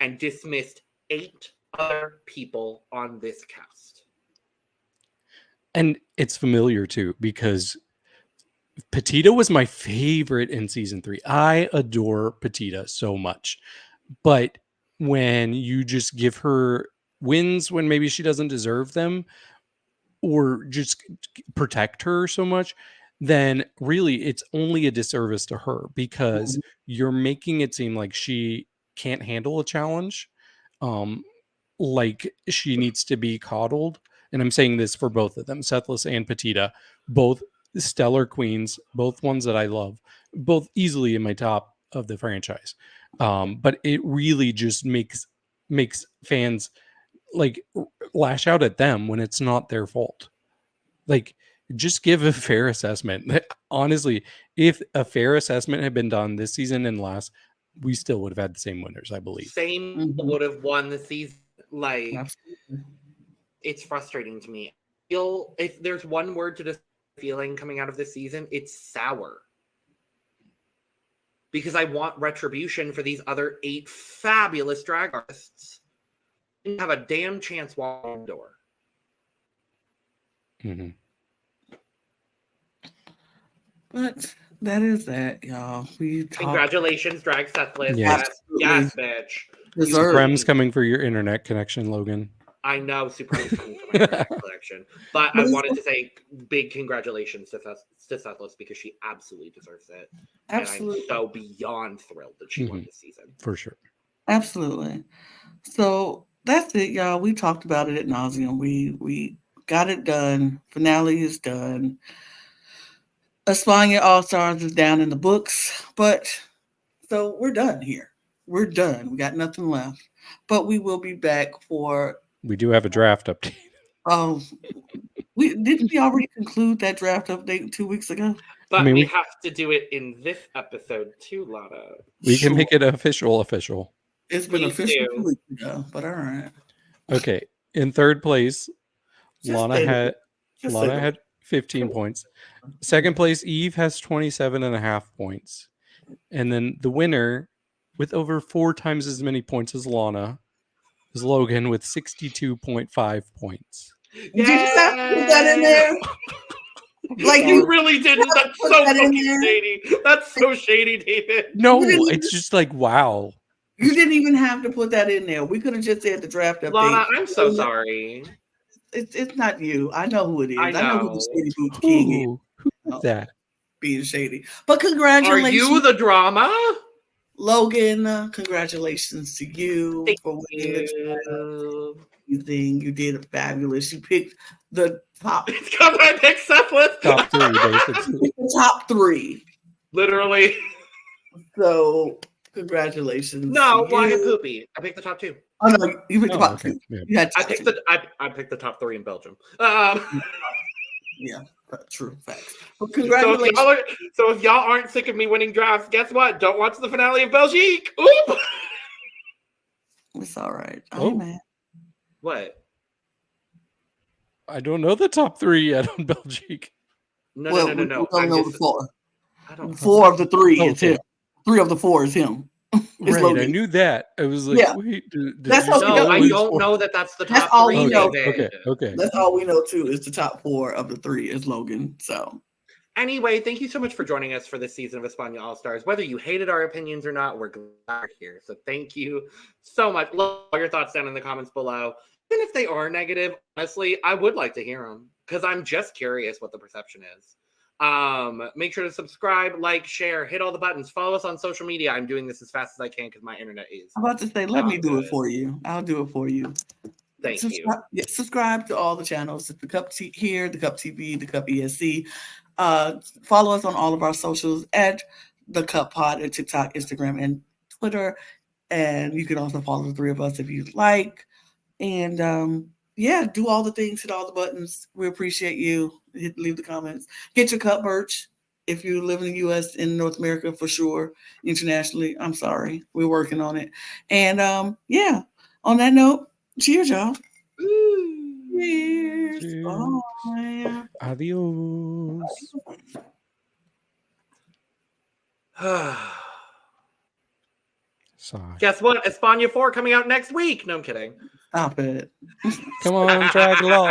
and dismissed 8 other people on this cast. And it's familiar too, because Pakita was my favorite in season 3. I adore Pakita so much. But when you just give her wins when maybe she doesn't deserve them, or just protect her so much, then really it's only a disservice to her, because you're making it seem like she can't handle a challenge, like she needs to be coddled. And I'm saying this for both of them, Sethlas and Pakita, both stellar queens, both ones that I love, both easily in my top of the franchise. But it really just makes fans like lash out at them when it's not their fault. Like, just give a fair assessment. Honestly, if a fair assessment had been done this season and last, we still would have had the same winners, I believe. Same would have won the season. Like, Absolutely. It's frustrating to me. If there's one word to this feeling coming out of this season, it's sour. Because I want retribution for these other 8 fabulous drag artists. Didn't have a damn chance walking the door. But that is that, y'all. Congratulations, Drag Sethlas. Yes. Yes, bitch. Supreme's coming for your internet connection, Logan. I know Supreme's coming for my internet connection. But I wanted to say big congratulations to Sethlas because she absolutely deserves it. Absolutely. And I'm so beyond thrilled that she won this season. For sure. Absolutely. So that's it, y'all. We talked about it ad nauseum. We got it done. Finale is done. España All-Stars is down in the books, but so we're done here. We're done. We got nothing left. But we will be back for. We do have a draft update. Didn't we already conclude that draft update 2 weeks ago? But we have to do it in this episode too, Lana. We can make it official. It's been official 2 weeks ago, but all right. Okay. In third place, Lana had 15 points. Second place, Eve has 27.5 points. And then the winner, with over 4 times as many points as Lana, is Logan with 62.5 points. Did you not put that in there? Like you really didn't. That's so fucking shady. That's so shady, David. No, it's just like, wow. You didn't even have to put that in there. We could have just said the draft update. Lana, I'm so sorry. It's not you. I know who it is. I know who the Shady Boots King is. Who's that? Being shady. But congratulations. Are you the drama? Logan, congratulations to you for winning the thing. You did fabulous. You picked the top. It's because I picked Sethlas. Top 3, basically. The top 3. Literally. So, congratulations. No, well, I had Pupi. I picked the top 2. Oh no, you picked the top 2. Yeah. I picked the top 3 in Belgium. Yeah, true facts. Well, congratulations. So if y'all aren't sick of me winning drafts, guess what? Don't watch the finale of Belgique. Oop! It's all right. Oh, man. What? I don't know the top 3 yet on Belgique. No. We don't know the 4. I don't. 4 of the 3 is him. 3 of the 4 is him. It's Right, Logan. I knew that. I was like, Yeah. wait, did That's you how say we No, know. I it was don't 4? know that that's the That's top all 3. we know. Okay. That's all we know too is the top 4 of the 3 is Logan. So Anyway, thank you so much for joining us for this season of España All Stars. Whether you hated our opinions or not, we're glad you're here. So thank you so much. Love all your thoughts down in the comments below. Even if they are negative, honestly, I would like to hear them because I'm just curious what the perception is. Make sure to subscribe, like, share, hit all the buttons, follow us on social media. I'm doing this as fast as I can because my internet is. I'm about to say, let me do good. it for you. I'll do it for you. Thank you. Yeah, subscribe to all the channels. The Cup here, the Cup TV, the Cup ESC. Follow us on all of our socials at the Cup Pod at TikTok, Instagram, and Twitter. And you can also follow the 3 of us if you like. And yeah, do all the things, hit all the buttons. We appreciate you. Leave the comments. Get your cup merch if you live in the U.S. in North America for sure. Internationally, I'm sorry, we're working on it. And yeah, on that note, cheers, y'all. Cheers. Cheers. Bye. Adios. Sigh. Guess what? España 4 coming out next week. No, I'm kidding. Stop it. Come on, drag along.